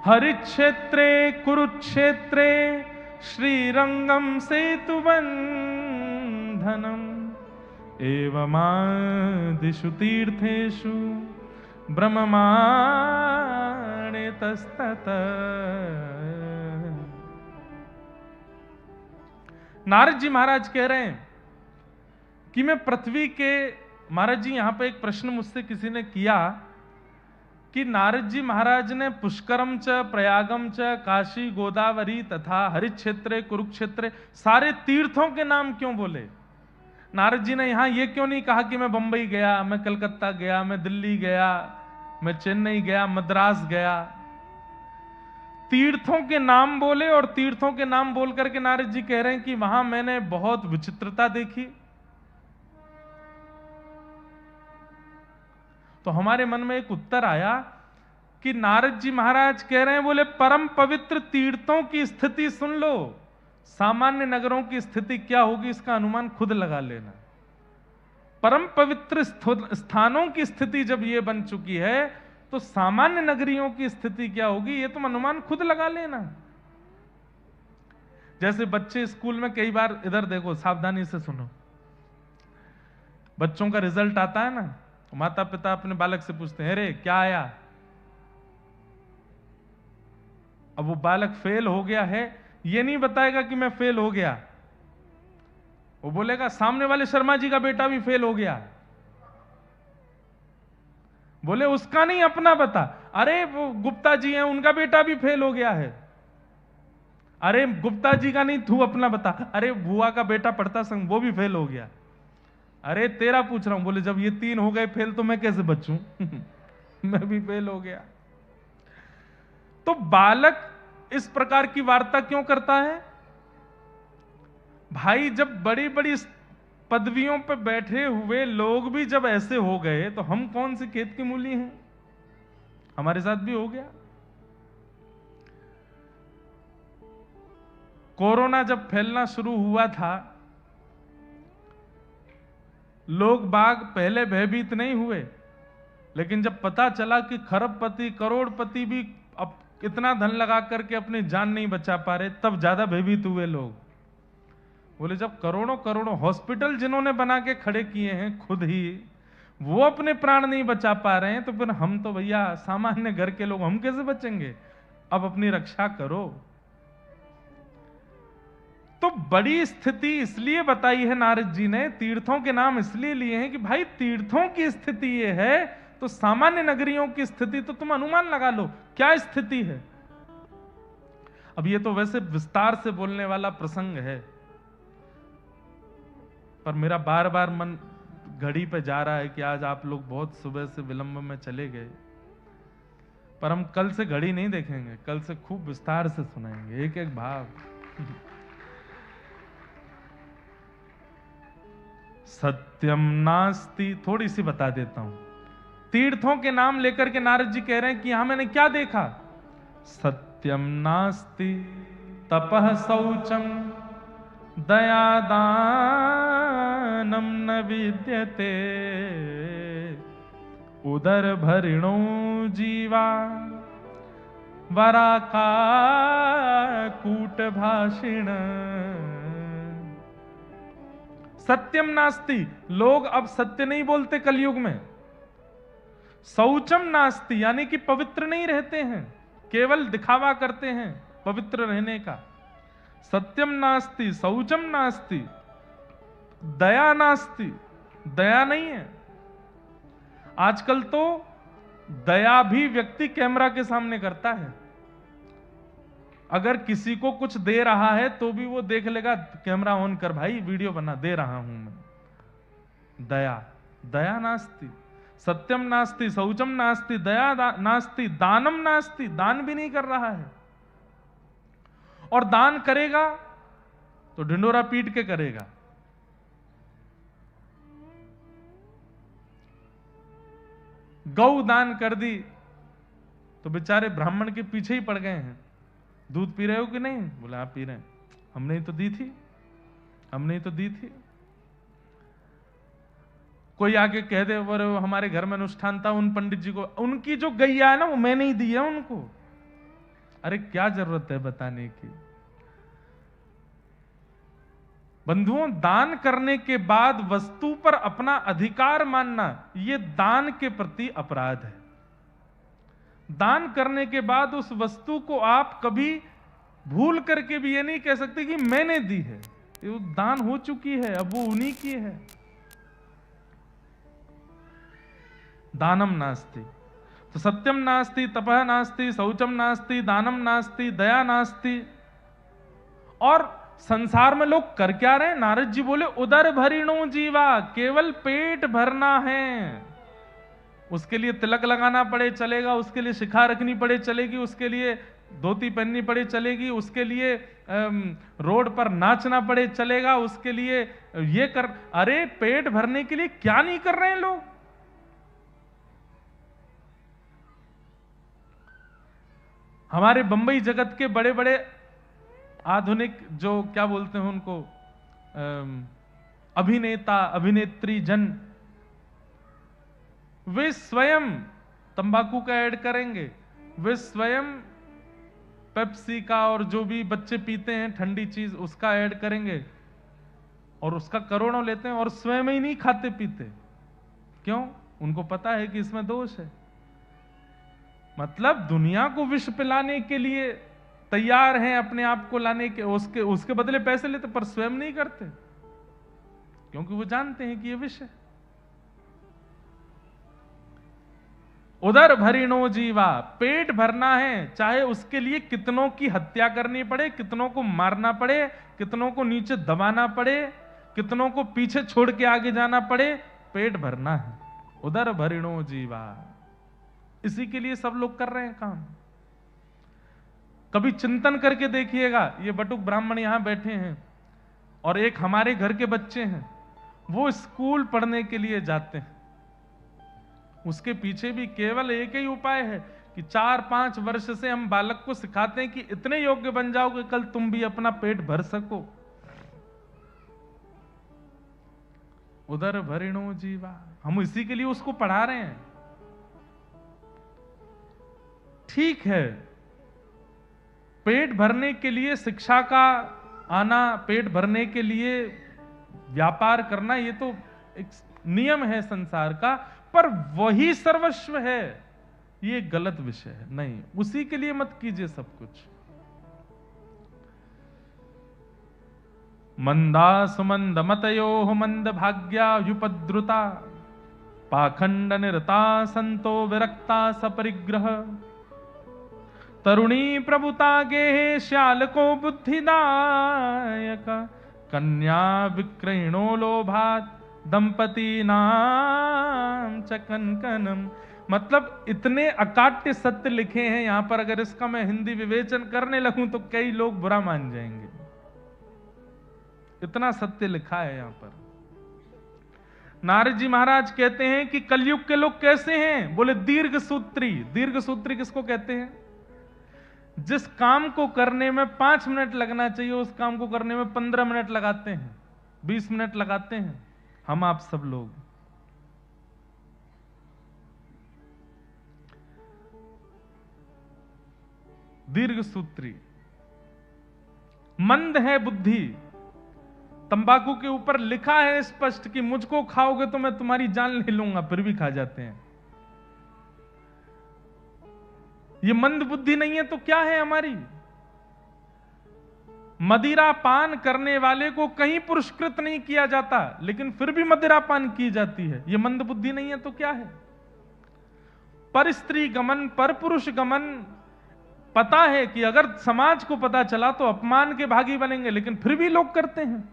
हरिक्षेत्रे कुरुक्षेत्रे श्रीरंगम सेतुबंधनम एवमादिषु तीर्थेषु ब्रह्ममाणे तस्तत। नारद जी महाराज कह रहे हैं कि मैं पृथ्वी के, महाराज जी यहां पे एक प्रश्न मुझसे किसी ने किया कि नारद जी महाराज ने पुष्करम च प्रयागम च काशी गोदावरी तथा हरिक्षेत्र कुरुक्षेत्र सारे तीर्थों के नाम क्यों बोले? नारद जी ने यहां यह क्यों नहीं कहा कि मैं बंबई गया, मैं कलकत्ता गया, मैं दिल्ली गया, मैं चेन्नई गया, मद्रास गया? तीर्थों के नाम बोले और तीर्थों के नाम बोल करके नारद जी कह रहे हैं कि वहां मैंने बहुत विचित्रता देखी। तो हमारे मन में एक उत्तर आया कि नारद जी महाराज कह रहे हैं, बोले परम पवित्र तीर्थों की स्थिति सुन लो, सामान्य नगरों की स्थिति क्या होगी इसका अनुमान खुद लगा लेना। परम पवित्र स्थानों की स्थिति जब ये बन चुकी है तो सामान्य नगरियों की स्थिति क्या होगी ये तुम अनुमान खुद लगा लेना। जैसे बच्चे स्कूल में कई बार, इधर देखो सावधानी से सुनो, बच्चों का रिजल्ट आता है ना, माता पिता अपने बालक से पूछते हैं अरे क्या आया? अब वो बालक फेल हो गया है ये नहीं बताएगा कि मैं फेल हो गया, वो बोलेगा सामने वाले शर्मा जी का बेटा भी फेल हो गया। बोले उसका नहीं अपना बता, अरे वो गुप्ता जी हैं उनका बेटा भी फेल हो गया है। अरे गुप्ता जी का नहीं तू अपना बता, अरे बुआ का बेटा पढ़ता संग वो भी फेल हो गया। अरे तेरा पूछ रहा हूं। बोले जब ये तीन हो गए फेल तो मैं कैसे बचूं? मैं भी फेल हो गया। तो बालक इस प्रकार की वार्ता क्यों करता है? भाई जब बड़ी बड़ी पदवियों पर बैठे हुए लोग भी जब ऐसे हो गए तो हम कौन सी खेत की मूली हैं? हमारे साथ भी हो गया। कोरोना जब फैलना शुरू हुआ था, लोग बाग पहले भयभीत नहीं हुए, लेकिन जब पता चला कि खरबपति करोड़पति भी अब इतना धन लगा करके अपनी जान नहीं बचा पा रहे, तब ज्यादा भयभीत हुए लोग। बोले जब करोड़ों करोड़ों हॉस्पिटल जिन्होंने बना के खड़े किए हैं खुद ही, वो अपने प्राण नहीं बचा पा रहे हैं, तो फिर हम तो भैया सामान्य घर के लोग, हम कैसे बचेंगे? अब अपनी रक्षा करो। तो बड़ी स्थिति इसलिए बताई है नारद जी ने, तीर्थों के नाम इसलिए लिए हैं कि भाई तीर्थों की स्थिति ये है, तो सामान्य नगरियों की स्थिति तो तुम अनुमान लगा लो क्या स्थिति है। अब ये तो वैसे विस्तार से बोलने वाला प्रसंग है, पर मेरा बार बार मन घड़ी पे जा रहा है कि आज आप लोग बहुत सुबह से विलंब में चले गए, पर हम कल से घड़ी नहीं देखेंगे, कल से खूब विस्तार से सुनाएंगे एक एक भाव। सत्यम नास्ति, थोड़ी सी बता देता हूं। तीर्थों के नाम लेकर के नारद जी कह रहे हैं कि यहां मैंने क्या देखा? सत्यम नास्ति तपः शौचम दयादानम न विद्यते उदर भरिणो जीवा वराका कूट भाषिण। सत्यम नास्ति, लोग अब सत्य नहीं बोलते कलयुग में। शौचम नास्ति, यानी कि पवित्र नहीं रहते हैं, केवल दिखावा करते हैं पवित्र रहने का। सत्यम नास्ति, शौचम नास्ति, दया नास्ति, दया नहीं है। आजकल तो दया भी व्यक्ति कैमरा के सामने करता है। अगर किसी को कुछ दे रहा है तो भी वो देख लेगा, कैमरा ऑन कर भाई, वीडियो बना, दे रहा हूं मैं। दया, दया नास्ति, सत्यम नास्ति, शौचम नास्ति, दया नास्ति, दानम नास्ति, दान भी नहीं कर रहा है। और दान करेगा तो ढिंडोरा पीट के करेगा। गौ दान कर दी तो बेचारे ब्राह्मण के पीछे ही पड़ गए हैं, दूध पी रहे हो कि नहीं? बोले आप पी रहे हैं। हमने ही तो दी थी, हमने ही तो दी थी। कोई आके कह दे वो हमारे घर में अनुष्ठान था, उन पंडित जी को उनकी जो गैया है ना वो मैंने ही दी है उनको। अरे क्या जरूरत है बताने की? बंधुओं, दान करने के बाद वस्तु पर अपना अधिकार मानना, यह दान के प्रति अपराध है। दान करने के बाद उस वस्तु को आप कभी भूल करके भी ये नहीं कह सकते कि मैंने दी है, ये दान हो चुकी है, अब वो उन्हीं की है। दानम नास्ति, तो सत्यम नास्ति, तपः नास्ति, शौचम नास्ति, दानम नास्ति, दया नास्ति। और संसार में लोग कर क्या रहे हैं? नारद जी बोले उदर भरिणो जीवा, केवल पेट भरना है। उसके लिए तिलक लगाना पड़े चलेगा, उसके लिए शिखा रखनी पड़े चलेगी, उसके लिए धोती पहननी पड़े चलेगी, उसके लिए रोड पर नाचना पड़े चलेगा, उसके लिए ये कर। अरे पेट भरने के लिए क्या नहीं कर रहे हैं लोग? हमारे बंबई जगत के बड़े बड़े आधुनिक जो क्या बोलते हैं उनको, अभिनेता अभिनेत्री जन, वे स्वयं तंबाकू का ऐड करेंगे, वे स्वयं पेप्सी का और जो भी बच्चे पीते हैं ठंडी चीज उसका ऐड करेंगे और उसका करोड़ों लेते हैं और स्वयं ही नहीं खाते पीते। क्यों? उनको पता है कि इसमें दोष है। मतलब दुनिया को विष पिलाने के लिए तैयार हैं, अपने आप को लाने के, उसके बदले पैसे लेते, पर स्वयं नहीं करते क्योंकि वो जानते हैं कि ये विष है। उदर भरिणो जीवा, पेट भरना है, चाहे उसके लिए कितनों की हत्या करनी पड़े, कितनों को मारना पड़े, कितनों को नीचे दबाना पड़े, कितनों को पीछे छोड़ के आगे जाना पड़े, पेट भरना है। उदर भरिणो जीवा, इसी के लिए सब लोग कर रहे हैं काम। कभी चिंतन करके देखिएगा, ये बटुक ब्राह्मण यहां बैठे हैं और एक हमारे घर के बच्चे हैं, वो स्कूल पढ़ने के लिए जाते हैं, उसके पीछे भी केवल एक ही उपाय है कि 4-5 वर्ष से हम बालक को सिखाते हैं कि इतने योग्य बन जाओ कि कल तुम भी अपना पेट भर सको। उदर भरिणो जीवा, हम इसी के लिए उसको पढ़ा रहे हैं। ठीक है, पेट भरने के लिए शिक्षा का आना, पेट भरने के लिए व्यापार करना, ये तो एक नियम है संसार का, पर वही सर्वस्व है, ये गलत विषय है। नहीं, उसी के लिए मत कीजिए सब कुछ। मंदा सुमंद मतयो मंद भाग्या युपद्रुता, पाखंड निरता संतो विरक्ता सपरिग्रह, तरुणी प्रभुता गे श्याल को बुद्धिदायक, कन्या विक्रयणो लोभात दंपति नाम च कनकनम। मतलब इतने अकाट्य सत्य लिखे हैं यहां पर, अगर इसका मैं हिंदी विवेचन करने लगूं तो कई लोग बुरा मान जाएंगे। इतना सत्य लिखा है यहां पर। नारद जी महाराज कहते हैं कि कलयुग के लोग कैसे हैं? बोले दीर्घ सूत्री। दीर्घ सूत्री किसको कहते हैं? जिस काम को करने में 5 मिनट लगना चाहिए, उस काम को करने में 15 मिनट लगाते हैं, 20 मिनट लगाते हैं हम आप सब लोग। दीर्घ सूत्री। मंद है बुद्धि। तंबाकू के ऊपर लिखा है स्पष्ट कि मुझको खाओगे तो मैं तुम्हारी जान ले लूंगा, फिर भी खा जाते हैं। ये मंद बुद्धि नहीं है तो क्या है हमारी? मदिरा पान करने वाले को कहीं पुरस्कृत नहीं किया जाता, लेकिन फिर भी मदिरा पान की जाती है। ये मंद बुद्धि नहीं है तो क्या है? पर स्त्री गमन, पर पुरुष गमन, पता है कि अगर समाज को पता चला तो अपमान के भागी बनेंगे, लेकिन फिर भी लोग करते हैं।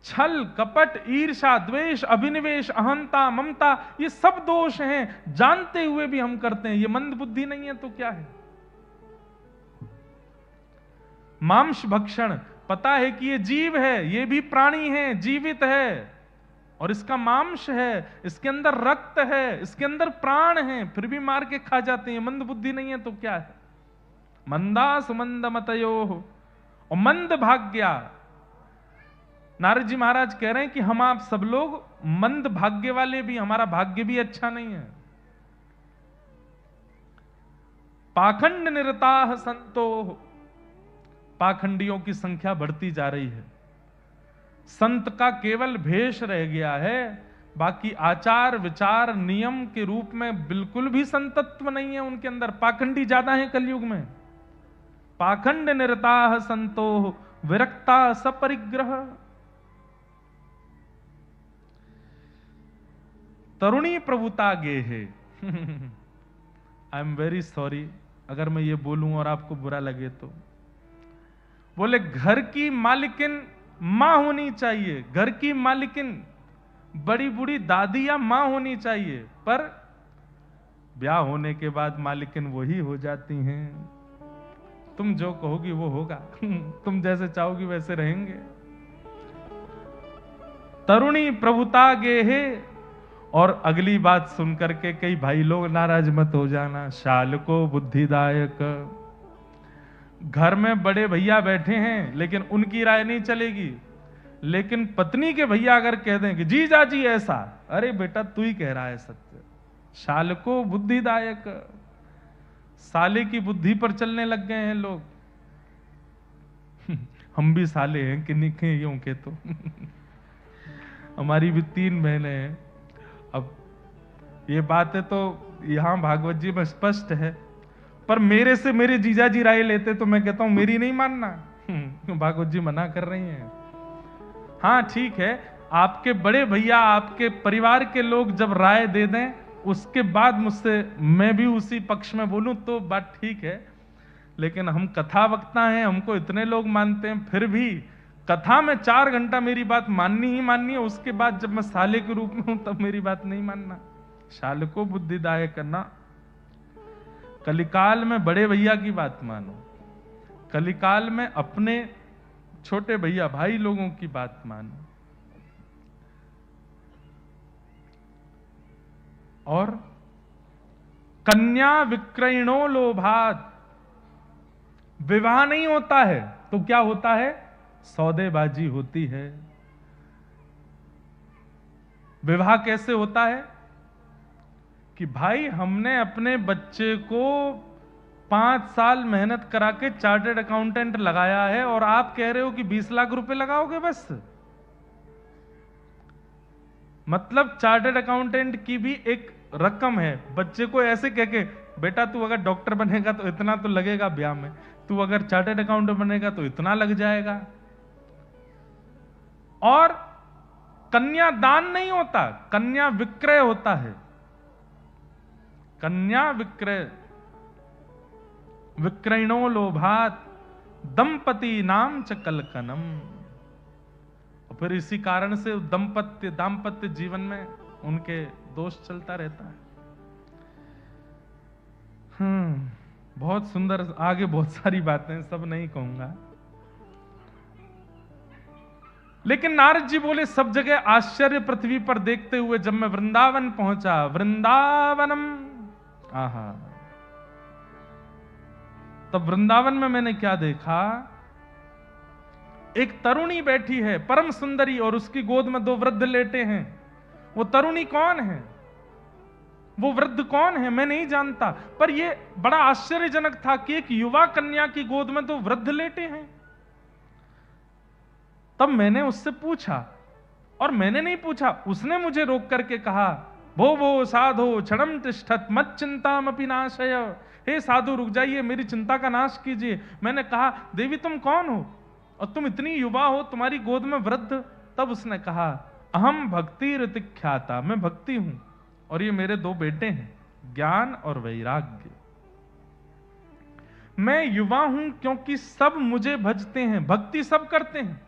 छल, कपट, ईर्ष्या, द्वेष, अभिनिवेश, अहंता, ममता, ये सब दोष हैं, जानते हुए भी हम करते हैं। ये मंद बुद्धि नहीं है तो क्या है? मांस भक्षण, पता है कि ये जीव है, ये भी प्राणी है, जीवित है, और इसका मांस है, इसके अंदर रक्त है, इसके अंदर प्राण है, फिर भी मार के खा जाते हैं। मंद बुद्धि नहीं है तो क्या है? मंदा सुमंद मतयो और मंद भाग्या। नारद जी महाराज कह रहे हैं कि हम आप सब लोग मंद भाग्य वाले भी, हमारा भाग्य भी अच्छा नहीं है। पाखंड निरताः संतो, पाखंडियों की संख्या बढ़ती जा रही है। संत का केवल भेष रह गया है, बाकी आचार विचार नियम के रूप में बिल्कुल भी संतत्व नहीं है उनके अंदर। पाखंडी ज्यादा है कलयुग में। पाखंड निरताः संतो विरक्ता सपरिग्रह। तरुणी प्रभुता गे है। आई एम वेरी सॉरी अगर मैं ये बोलूं और आपको बुरा लगे तो। बोले घर की मालिकिन मां होनी चाहिए, घर की मालिकिन बड़ी बूढ़ी दादी या मां होनी चाहिए, पर ब्याह होने के बाद मालिकिन वही हो जाती हैं। तुम जो कहोगी वो होगा, तुम जैसे चाहोगी वैसे रहेंगे। तरुणी प्रभुता गे है। और अगली बात सुनकर के कई भाई लोग नाराज मत हो जाना। शाल को बुद्धिदायक। घर में बड़े भैया बैठे हैं लेकिन उनकी राय नहीं चलेगी, लेकिन पत्नी के भैया अगर कह दें कि जी जाजी ऐसा, अरे बेटा तू ही कह रहा है सत्य। शाल को बुद्धिदायक। साले की बुद्धि पर चलने लग गए हैं लोग। हम भी साले हैं कि निखे यूं के तो। हमारी भी 3 बहनें हैं। अब ये बातें तो यहां भागवत जी में स्पष्ट है, पर मेरे से मेरे जीजा जी राय लेते तो मैं कहता हूं मेरी नहीं मानना। भागवत जी मना कर रही हैं। हाँ ठीक है, आपके बड़े भैया आपके परिवार के लोग जब राय दे दें उसके बाद मुझसे मैं भी उसी पक्ष में बोलूं तो बात ठीक है, लेकिन हम कथा वक्ता हैं, हमको इतने लोग मानते हैं, फिर भी कथा में 4 घंटा मेरी बात माननी ही माननी है। उसके बाद जब मैं साले के रूप में हूं तब मेरी बात नहीं मानना। शाल को बुद्धिदायक करना। कलिकाल में बड़े भैया की बात मानो, कलिकाल में अपने छोटे भैया भाई लोगों की बात मानो। और कन्या विक्रयणो लोभात, विवाह नहीं होता है तो क्या होता है? सौदेबाजी होती है। विवाह कैसे होता है? कि भाई हमने अपने बच्चे को 5 साल मेहनत करा के चार्टर्ड अकाउंटेंट लगाया है और आप कह रहे हो कि 20 लाख रुपए लगाओगे बस। मतलब चार्टर्ड अकाउंटेंट की भी एक रकम है। बच्चे को ऐसे कह के, बेटा तू अगर डॉक्टर बनेगा तो इतना तो लगेगा ब्याह में, तू अगर चार्टर्ड अकाउंटेंट बनेगा तो इतना लग जाएगा। और कन्या दान नहीं होता, कन्या विक्रय होता है। कन्या विक्रय, विक्रयणो लोभात दंपति नाम च कलकनम। और फिर इसी कारण से दाम्पत्य जीवन में उनके दोष चलता रहता है। बहुत सुंदर, आगे बहुत सारी बातें, सब नहीं कहूंगा। लेकिन नारद जी बोले सब जगह आश्चर्य पृथ्वी पर देखते हुए जब मैं वृंदावन पहुंचा, वृंदावनम, आहा, तब वृंदावन में मैंने क्या देखा? एक तरुणी बैठी है परम सुंदरी और उसकी गोद में 2 वृद्ध लेटे हैं। वो तरुणी कौन है, वो वृद्ध कौन है, मैं नहीं जानता, पर यह बड़ा आश्चर्यजनक था कि एक युवा कन्या की गोद में 2 वृद्ध लेटे हैं। तब मैंने उससे पूछा, और मैंने नहीं पूछा, उसने मुझे रोक करके कहा, भो भो साधो क्षणम तिष्ठत मत चिंताम अपि नाशय। हे साधु रुक जाइए, मेरी चिंता का नाश कीजिए। मैंने कहा, देवी तुम कौन हो और तुम इतनी युवा हो, तुम्हारी गोद में वृद्ध? तब उसने कहा, अहम भक्ति ऋतिख्याता, मैं भक्ति हूं और ये मेरे 2 बेटे हैं, ज्ञान और वैराग्य। मैं युवा हूं क्योंकि सब मुझे भजते हैं, भक्ति सब करते हैं,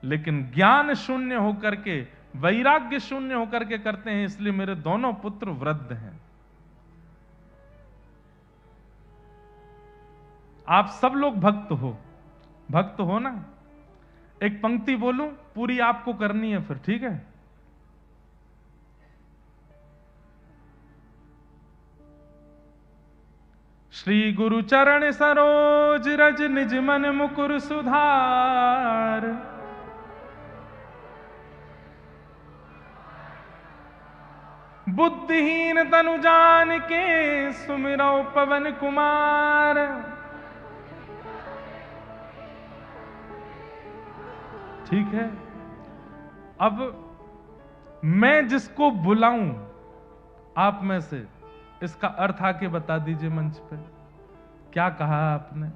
लेकिन ज्ञान शून्य होकर के, वैराग्य शून्य होकर के करते हैं, इसलिए मेरे दोनों पुत्र वृद्ध हैं। आप सब लोग भक्त हो ना? एक पंक्ति बोलूं, पूरी आपको करनी है फिर, ठीक है? श्री गुरु चरण सरोज रज निज मन मुकुर सुधार, बुद्धिहीन तनु जान के सुमिरौ पवन कुमार। ठीक है, अब मैं जिसको बुलाऊं आप में से, इसका अर्थ आके बता दीजिए मंच पे। क्या कहा आपने?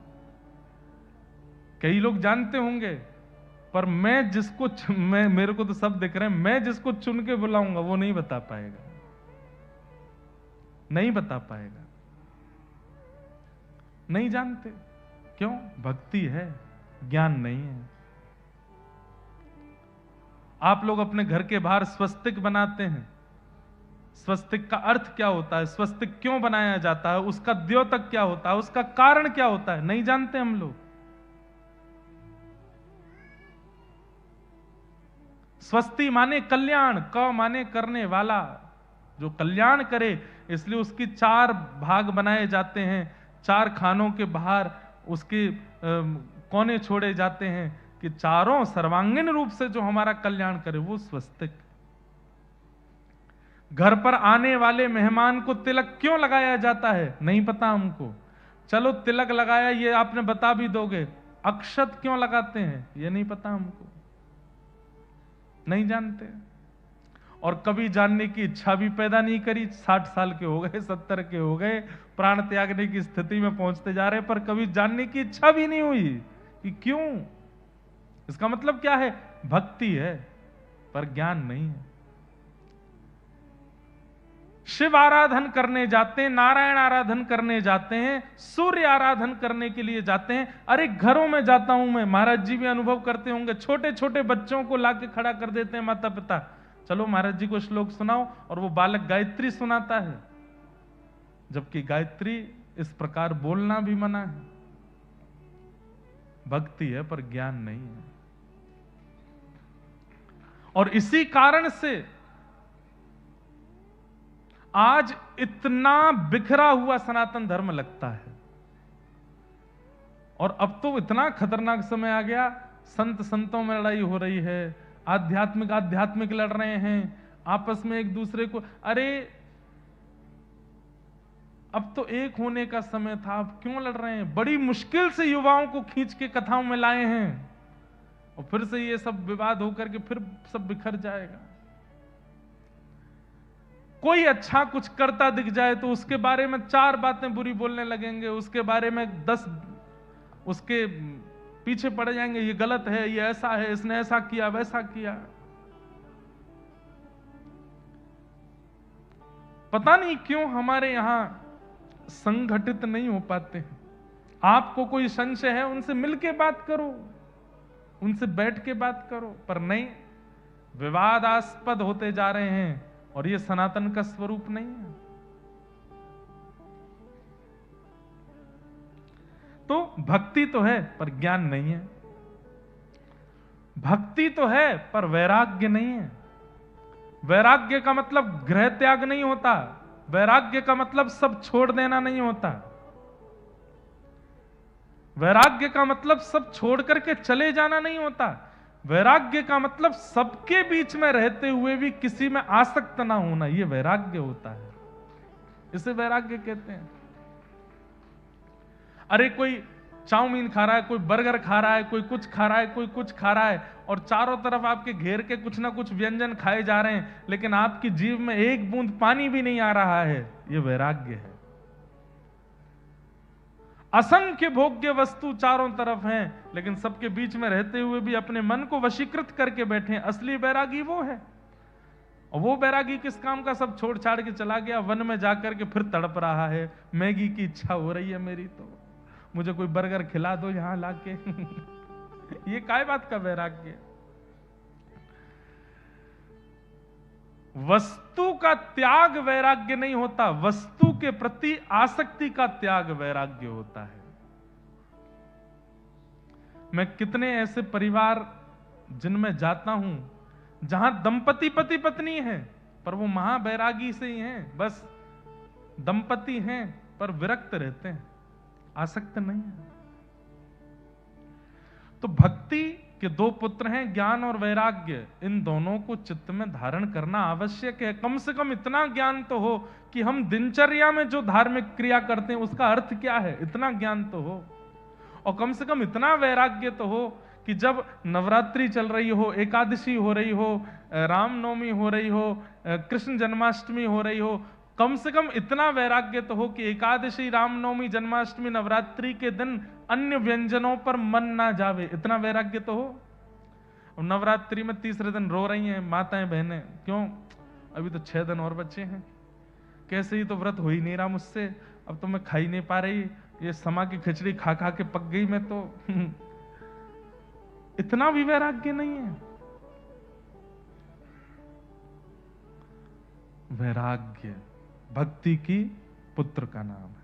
कई लोग जानते होंगे, पर मैं जिसको मेरे को तो सब दिख रहे हैं, मैं जिसको चुन के बुलाऊंगा वो नहीं बता पाएगा, नहीं बता पाएगा। नहीं जानते क्यों? भक्ति है, ज्ञान नहीं है। आप लोग अपने घर के बाहर स्वस्तिक बनाते हैं, स्वस्तिक का अर्थ क्या होता है, स्वस्तिक क्यों बनाया जाता है, उसका द्योतक क्या होता है, उसका कारण क्या होता है, नहीं जानते हम लोग। स्वस्ति माने कल्याण, क माने करने वाला, जो कल्याण करे, इसलिए उसकी 4 भाग बनाए जाते हैं। 4 खानों के बाहर उसके कोने छोड़े जाते हैं कि चारों सर्वांगीण रूप से जो हमारा कल्याण करे, वो स्वस्तिक। घर पर आने वाले मेहमान को तिलक क्यों लगाया जाता है, नहीं पता हमको। चलो तिलक लगाया, ये आपने बता भी दोगे। अक्षत क्यों लगाते हैं, ये नहीं पता हमको, नहीं जानते। और कभी जानने की इच्छा भी पैदा नहीं करी। 60 साल के हो गए, 70 के हो गए, प्राण त्यागने की स्थिति में पहुंचते जा रहे, पर कभी जानने की इच्छा भी नहीं हुई कि क्यों। इसका मतलब क्या है? भक्ति है पर ज्ञान नहीं है। शिव आराधन करने जाते हैं, नारायण आराधन करने जाते हैं, सूर्य आराधन करने के लिए जाते हैं। अरे घरों में जाता हूं मैं, महाराज जी भी अनुभव करते होंगे, छोटे छोटे बच्चों को लाके खड़ा कर देते हैं माता पिता, चलो महाराज जी को श्लोक सुनाओ, और वो बालक गायत्री सुनाता है, जबकि गायत्री इस प्रकार बोलना भी मना है। भक्ति है पर ज्ञान नहीं है। और इसी कारण से आज इतना बिखरा हुआ सनातन धर्म लगता है। और अब तो इतना खतरनाक समय आ गया, संत संतों में लड़ाई हो रही है, आध्यात्मिक लड़ रहे हैं आपस में एक दूसरे को। अरे अब तो एक होने का समय था, अब क्यों लड़ रहे हैं? बड़ी मुश्किल से युवाओं को खींच के कथाओं में लाए हैं और फिर से ये सब विवाद होकर के फिर सब बिखर जाएगा। कोई अच्छा कुछ करता दिख जाए तो उसके बारे में 4 बातें बुरी बोलने लगेंगे, उसके बारे में 10 उसके पीछे पड़ जाएंगे, ये गलत है, ये ऐसा है, इसने ऐसा किया, वैसा किया। पता नहीं क्यों हमारे यहां संगठित नहीं हो पाते हैं। आपको कोई संशय है, उनसे मिलके बात करो, उनसे बैठ के बात करो, पर नहीं, विवादास्पद होते जा रहे हैं और ये सनातन का स्वरूप नहीं है। तो भक्ति तो है पर ज्ञान नहीं है, भक्ति तो है पर वैराग्य नहीं है। वैराग्य का मतलब गृह त्याग नहीं होता, वैराग्य का मतलब सब छोड़ देना नहीं होता, वैराग्य का मतलब सब छोड़ करके चले जाना नहीं होता। वैराग्य का मतलब सबके बीच में रहते हुए भी किसी में आसक्त ना होना, यह वैराग्य होता है, इसे वैराग्य कहते हैं। अरे कोई चाउमीन खा रहा है, कोई बर्गर खा रहा है, कोई कुछ खा रहा है, कोई कुछ खा रहा है और चारों तरफ आपके घेर के कुछ ना कुछ व्यंजन खाए जा रहे हैं, लेकिन आपकी जीभ में एक बूंद पानी भी नहीं आ रहा है, यह वैराग्य है। असंख्य भोग्य वस्तु चारों तरफ हैं, लेकिन सबके बीच में रहते हुए भी अपने मन को वशीकृत करके बैठे हैं, असली वैरागी वो है। और वो बैरागी किस काम का? सब छोड़ छाड़ के चला गया, वन में जाकर के फिर तड़प रहा है, मैगी की इच्छा हो रही है मेरी, तो मुझे कोई बर्गर खिला दो यहां लाके। ये काय बात का वैराग्य? वस्तु का त्याग वैराग्य नहीं होता, वस्तु के प्रति आसक्ति का त्याग वैराग्य होता है। मैं कितने ऐसे परिवार जिनमें जाता हूं जहां दंपति पति पत्नी है पर वो महावैरागी से ही हैं, बस दंपति हैं पर विरक्त रहते हैं, आसक्त नहीं है। तो भक्ति के 2 पुत्र हैं, ज्ञान और वैराग्य, इन दोनों को चित्त में धारण करना आवश्यक है। कम से कम इतना ज्ञान तो हो कि हम दिनचर्या में जो धार्मिक क्रिया करते हैं उसका अर्थ क्या है, इतना ज्ञान तो हो। और कम से कम इतना वैराग्य तो हो कि जब नवरात्रि चल रही हो, एकादशी हो रही हो, रामनवमी हो रही हो, कृष्ण जन्माष्टमी हो रही हो, कम से कम इतना वैराग्य तो हो कि एकादशी, रामनवमी, जन्माष्टमी, नवरात्रि के दिन अन्य व्यंजनों पर मन ना जावे, इतना वैराग्य तो हो। और नवरात्रि में तीसरे दिन रो रही हैं माताएं बहनें, क्यों? अभी तो 6 दिन और बचे हैं, कैसे ही तो व्रत हो ही नहीं रहा मुझसे, अब तो मैं खा ही नहीं पा रही, ये समा की खिचड़ी खा खा के पक गई मैं तो। इतना भी वैराग्य नहीं है। वैराग्य भक्ति की पुत्र का नाम है।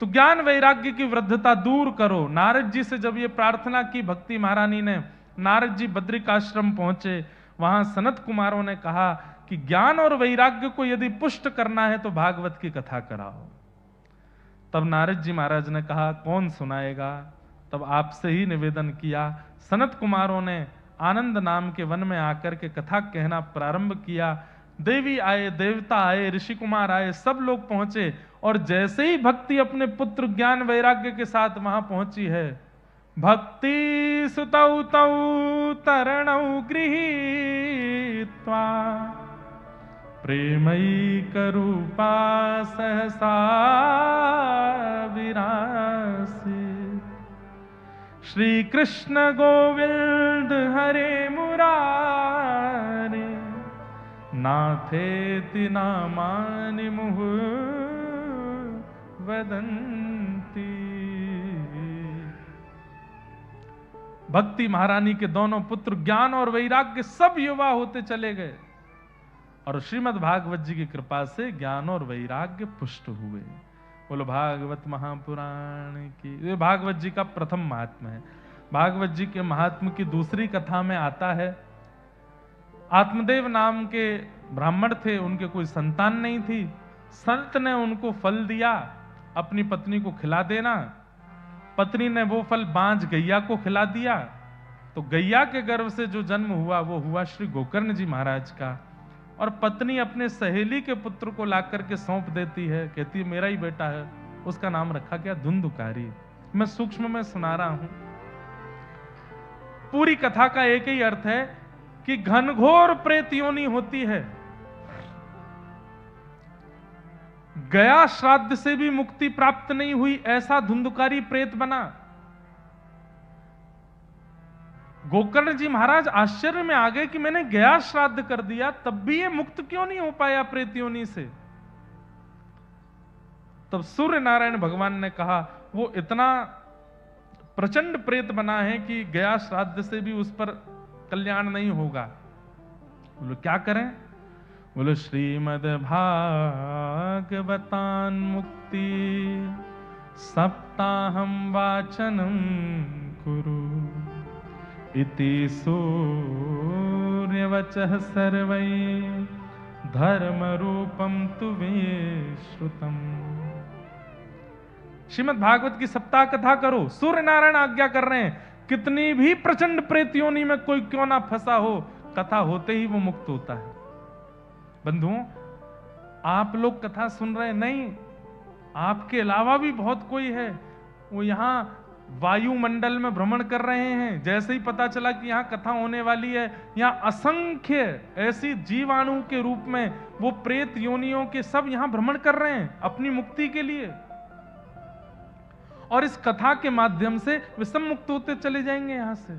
तो ज्ञान वैराग्य की वृद्धता दूर करो। नारद जी से जब ये प्रार्थना की भक्ति महारानी ने, नारद जी बद्रिकाश्रम पहुंचे, वहां सनत कुमारों ने कहा कि ज्ञान और वैराग्य को यदि पुष्ट करना है तो भागवत की कथा कराओ। तब नारद जी महाराज ने कहा कौन सुनाएगा? तब आपसे ही निवेदन किया। सनत कुमारों ने आनंद नाम के वन में आकर के कथा कहना प्रारंभ किया। देवी आए, देवता आए, ऋषि कुमार आए, सब लोग पहुंचे और जैसे ही भक्ति अपने पुत्र ज्ञान वैराग्य के साथ वहां पहुंची है, भक्ति सुतौ तौ तरणौ गृहीत्वा प्रेमैक रूपा सहसा विरासी श्री कृष्ण गोविंद हरे मुरारे नाथेति नामानि मुहुः वदन्ति। भक्ति महारानी के दोनों पुत्र ज्ञान और वैराग्य सब युवा होते चले गए और श्रीमद् भागवत जी की कृपा से ज्ञान और वैराग्य पुष्ट हुए। बोलो भागवत महापुराण की। ये भागवत जी का प्रथम महात्म्य है। भागवत जी के महात्म्य की दूसरी कथा में आता है, आत्मदेव नाम के ब्राह्मण थे, उनके कोई संतान नहीं थी, संत ने उनको फल दिया, अपनी पत्नी को खिला देना। पत्नी ने वो फल बांझ गैया को खिला दिया, तो गैया के गर्भ से जो जन्म हुआ वो हुआ श्री गोकर्ण जी महाराज का। और पत्नी अपने सहेली के पुत्र को लाकर के सौंप देती है, कहती है मेरा ही बेटा है। उसका नाम रखा गया धुंधुकारी। मैं सूक्ष्म में सुना रहा हूं। पूरी कथा का एक ही अर्थ है कि घनघोर प्रेत योनि होती है। गया श्राद्ध से भी मुक्ति प्राप्त नहीं हुई, ऐसा धुंधुकारी प्रेत बना। गोकर्ण जी महाराज आश्चर्य में आ गए कि मैंने गया श्राद्ध कर दिया, तब भी ये मुक्त क्यों नहीं हो पाया प्रेत योनि से। तब सूर्य नारायण भगवान ने कहा वो इतना प्रचंड प्रेत बना है कि गया श्राद्ध से भी उस पर कल्याण नहीं होगा। बोलो क्या करें? बोलो श्रीमद् भागवतान मुक्ति सप्ताहम वाचनम कुरु इति सूर्यवचः सर्वै धर्म रूपम तुवे श्रुतम। श्रीमद् भागवत की सप्ताह कथा करो। सूर्य नारायण आज्ञा कर रहे हैं, कितनी भी प्रचंड प्रेत योनि में कोई क्यों ना फंसा हो, कथा होते ही वो मुक्त होता है। बंधुओं, आप लोग कथा सुन रहे नहीं, आपके अलावा भी बहुत कोई है, वो यहां वायुमंडल में भ्रमण कर रहे हैं। जैसे ही पता चला कि यहां कथा होने वाली है, यहां असंख्य ऐसी जीवाणु के रूप में वो प्रेत योनियों के सब यहां भ्रमण कर रहे हैं अपनी मुक्ति के लिए। और इस कथा के माध्यम से वे सब मुक्त होते चले जाएंगे यहां से।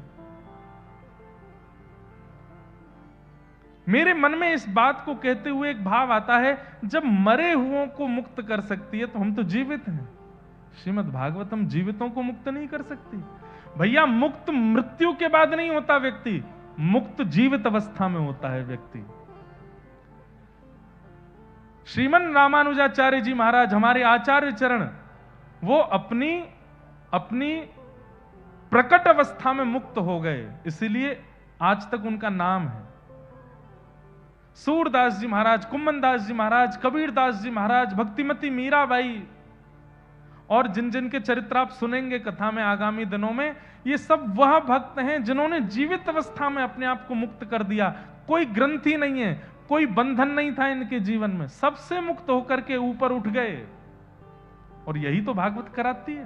मेरे मन में इस बात को कहते हुए एक भाव आता है, जब मरे हुओं को मुक्त कर सकती है तो हम तो जीवित हैं। श्रीमद् भागवतम जीवितों को मुक्त नहीं कर सकती। भैया मुक्त मृत्यु के बाद नहीं होता व्यक्ति, मुक्त जीवित अवस्था में होता है व्यक्ति। श्रीमन रामानुजाचार्य जी महाराज हमारे आचार्य चरण, वो अपनी प्रकट अवस्था में मुक्त हो गए, इसीलिए आज तक उनका नाम है। सूरदास जी महाराज, कुम्मन दास जी महाराज, कबीर दास जी महाराज, भक्तिमती मीराबाई, और जिन जिन के चरित्र आप सुनेंगे कथा में आगामी दिनों में, ये सब वह भक्त हैं जिन्होंने जीवित अवस्था में अपने आप को मुक्त कर दिया। कोई ग्रंथि नहीं है, कोई बंधन नहीं था इनके जीवन में, सबसे मुक्त होकर के ऊपर उठ गए। और यही तो भागवत कराती है।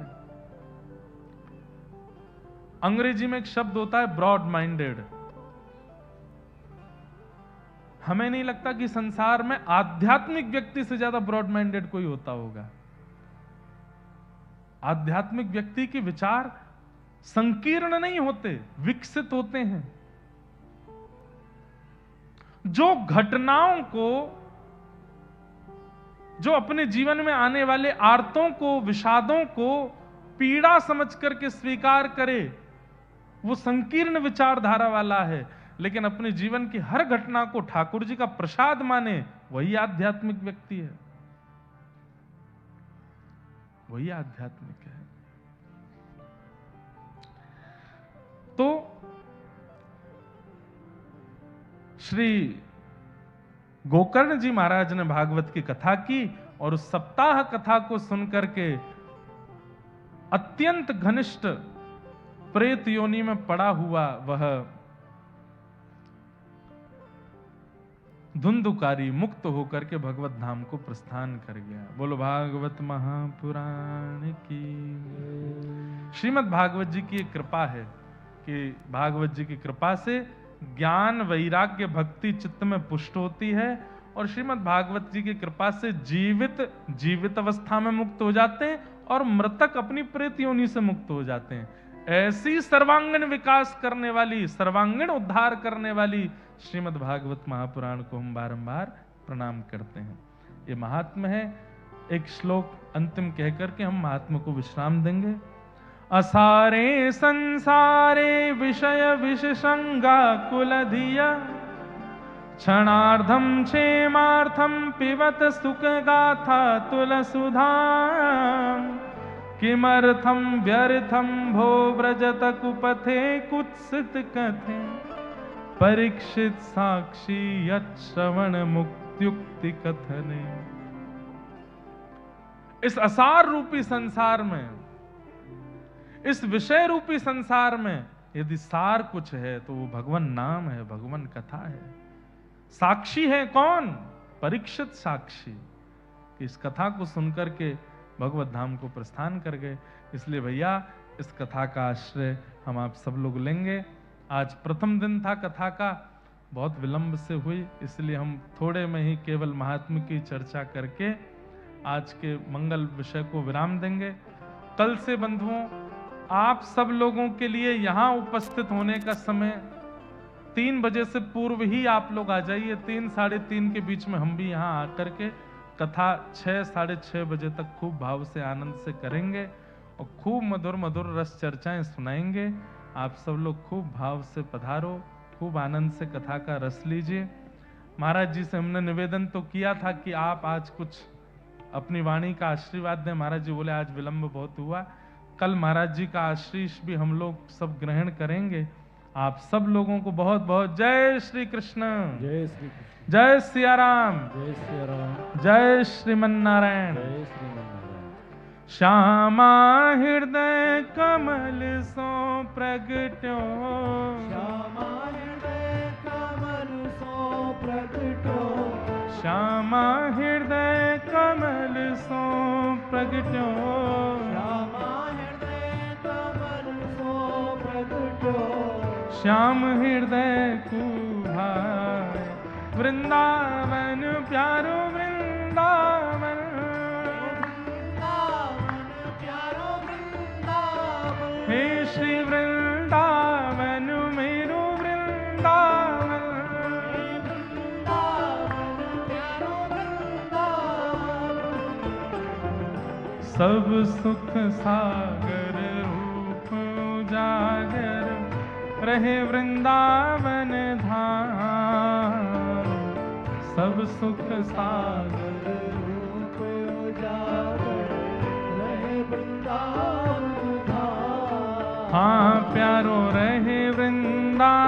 अंग्रेजी में एक शब्द होता है ब्रॉड माइंडेड। हमें नहीं लगता कि संसार में आध्यात्मिक व्यक्ति से ज्यादा ब्रॉड माइंडेड कोई होता होगा। आध्यात्मिक व्यक्ति के विचार संकीर्ण नहीं होते, विकसित होते हैं। जो घटनाओं को, जो अपने जीवन में आने वाले आर्तों को, विषादों को पीड़ा समझ करके स्वीकार करे, वो संकीर्ण विचारधारा वाला है। लेकिन अपने जीवन की हर घटना को ठाकुर जी का प्रसाद माने, वही आध्यात्मिक व्यक्ति है, वही आध्यात्मिक है। तो श्री गोकर्ण जी महाराज ने भागवत की कथा की, और उस सप्ताह कथा को सुनकर के अत्यंत घनिष्ठ प्रेत योनि में पड़ा हुआ वह धुंधुकारी मुक्त होकर के भगवत धाम को प्रस्थान कर गया। बोलो भागवत महापुराण की। श्रीमद् भागवत जी की एक कृपा है कि भागवत जी की कृपा से ज्ञान, वैराग्य, भक्ति चित्त में पुष्ट होती है, और श्रीमद् भागवत जी की कृपा से जीवित अवस्था में मुक्त हो जाते हैं, और मृतक अपनी प्रेत योनि से मुक्त हो जाते हैं। ऐसी सर्वांगीण विकास करने वाली, सर्वांगीण उद्धार करने वाली श्रीमद् भागवत महापुराण को हम बारंबार प्रणाम करते हैं। ये महात्म है। एक श्लोक अंतिम कहकर के हम महात्मा को विश्राम देंगे। असारे संसारे विषय विषसंगा कुलधिया क्षणार्धम क्षेमार्थम पिबत सुख गाथा तुलसुधा किमर्थम व्यर्थम भो व्रजत कुपथे कुत्सित कथे परीक्षित साक्षी यत् श्रवण मुक्त्युक्ति कथने। इस असार रूपी संसार में, इस विषय रूपी संसार में यदि सार कुछ है तो वो भगवान नाम है, भगवान कथा है। साक्षी है कौन? परीक्षित साक्षी। इस कथा को सुनकर के भगवत धाम को प्रस्थान कर गए। इसलिए भैया इस कथा का आश्रय हम आप सब लोग लेंगे। आज प्रथम दिन था कथा का, बहुत विलंब से हुई, इसलिए हम थोड़े में ही केवल महात्म्य की चर्चा करके आज के मंगल विषय को विराम देंगे। कल से बंधुओं आप सब लोगों के लिए यहाँ उपस्थित होने का समय 3 बजे से पूर्व ही आप लोग आ जाइए। 3 साढ़े 3 के बीच में हम भी यहाँ आकर के कथा 6 साढ़े 6 बजे तक खूब भाव से आनंद से करेंगे और खूब मधुर मधुर रस चर्चाएं सुनाएंगे। आप सब लोग खूब भाव से पधारो, खूब आनंद से कथा का रस लीजिए। महाराज जी से हमने निवेदन तो किया था कि आप आज कुछ अपनी वाणी का आशीर्वाद दें। महाराज जी बोले आज विलंब बहुत हुआ, कल महाराज जी का आशीष भी हम लोग सब ग्रहण करेंगे। आप सब लोगों को बहुत बहुत जय श्री कृष्ण, जय श्री कृष्ण, जय सिया राम, जय श्री राम, जय श्रीमन्नारायण। जय श्री नारायण। श्यामा हृदय कमल सो प्रगट्यो, श्यामा हृदय कमल सो प्रगट्यो, श्यामा हृदय कमल सो प्रगट्यो, श्यामा हृदय कमल सो प्रगट्यो, श्याम हृदय कुभाय वृंदावन प्यारो वृंदावन, वृंदावन प्यारो वृंदावन, हे श्री वृंदावन मेरो वृंदावन, वृंदावन प्यारो वृंदावन, सब सुख सागर रूप उजागर रहे वृंदावन धाम, सब सुख सागर रूप उजागर रहे वृंदावन धाम। हाँ प्यारो रहे वृंदावन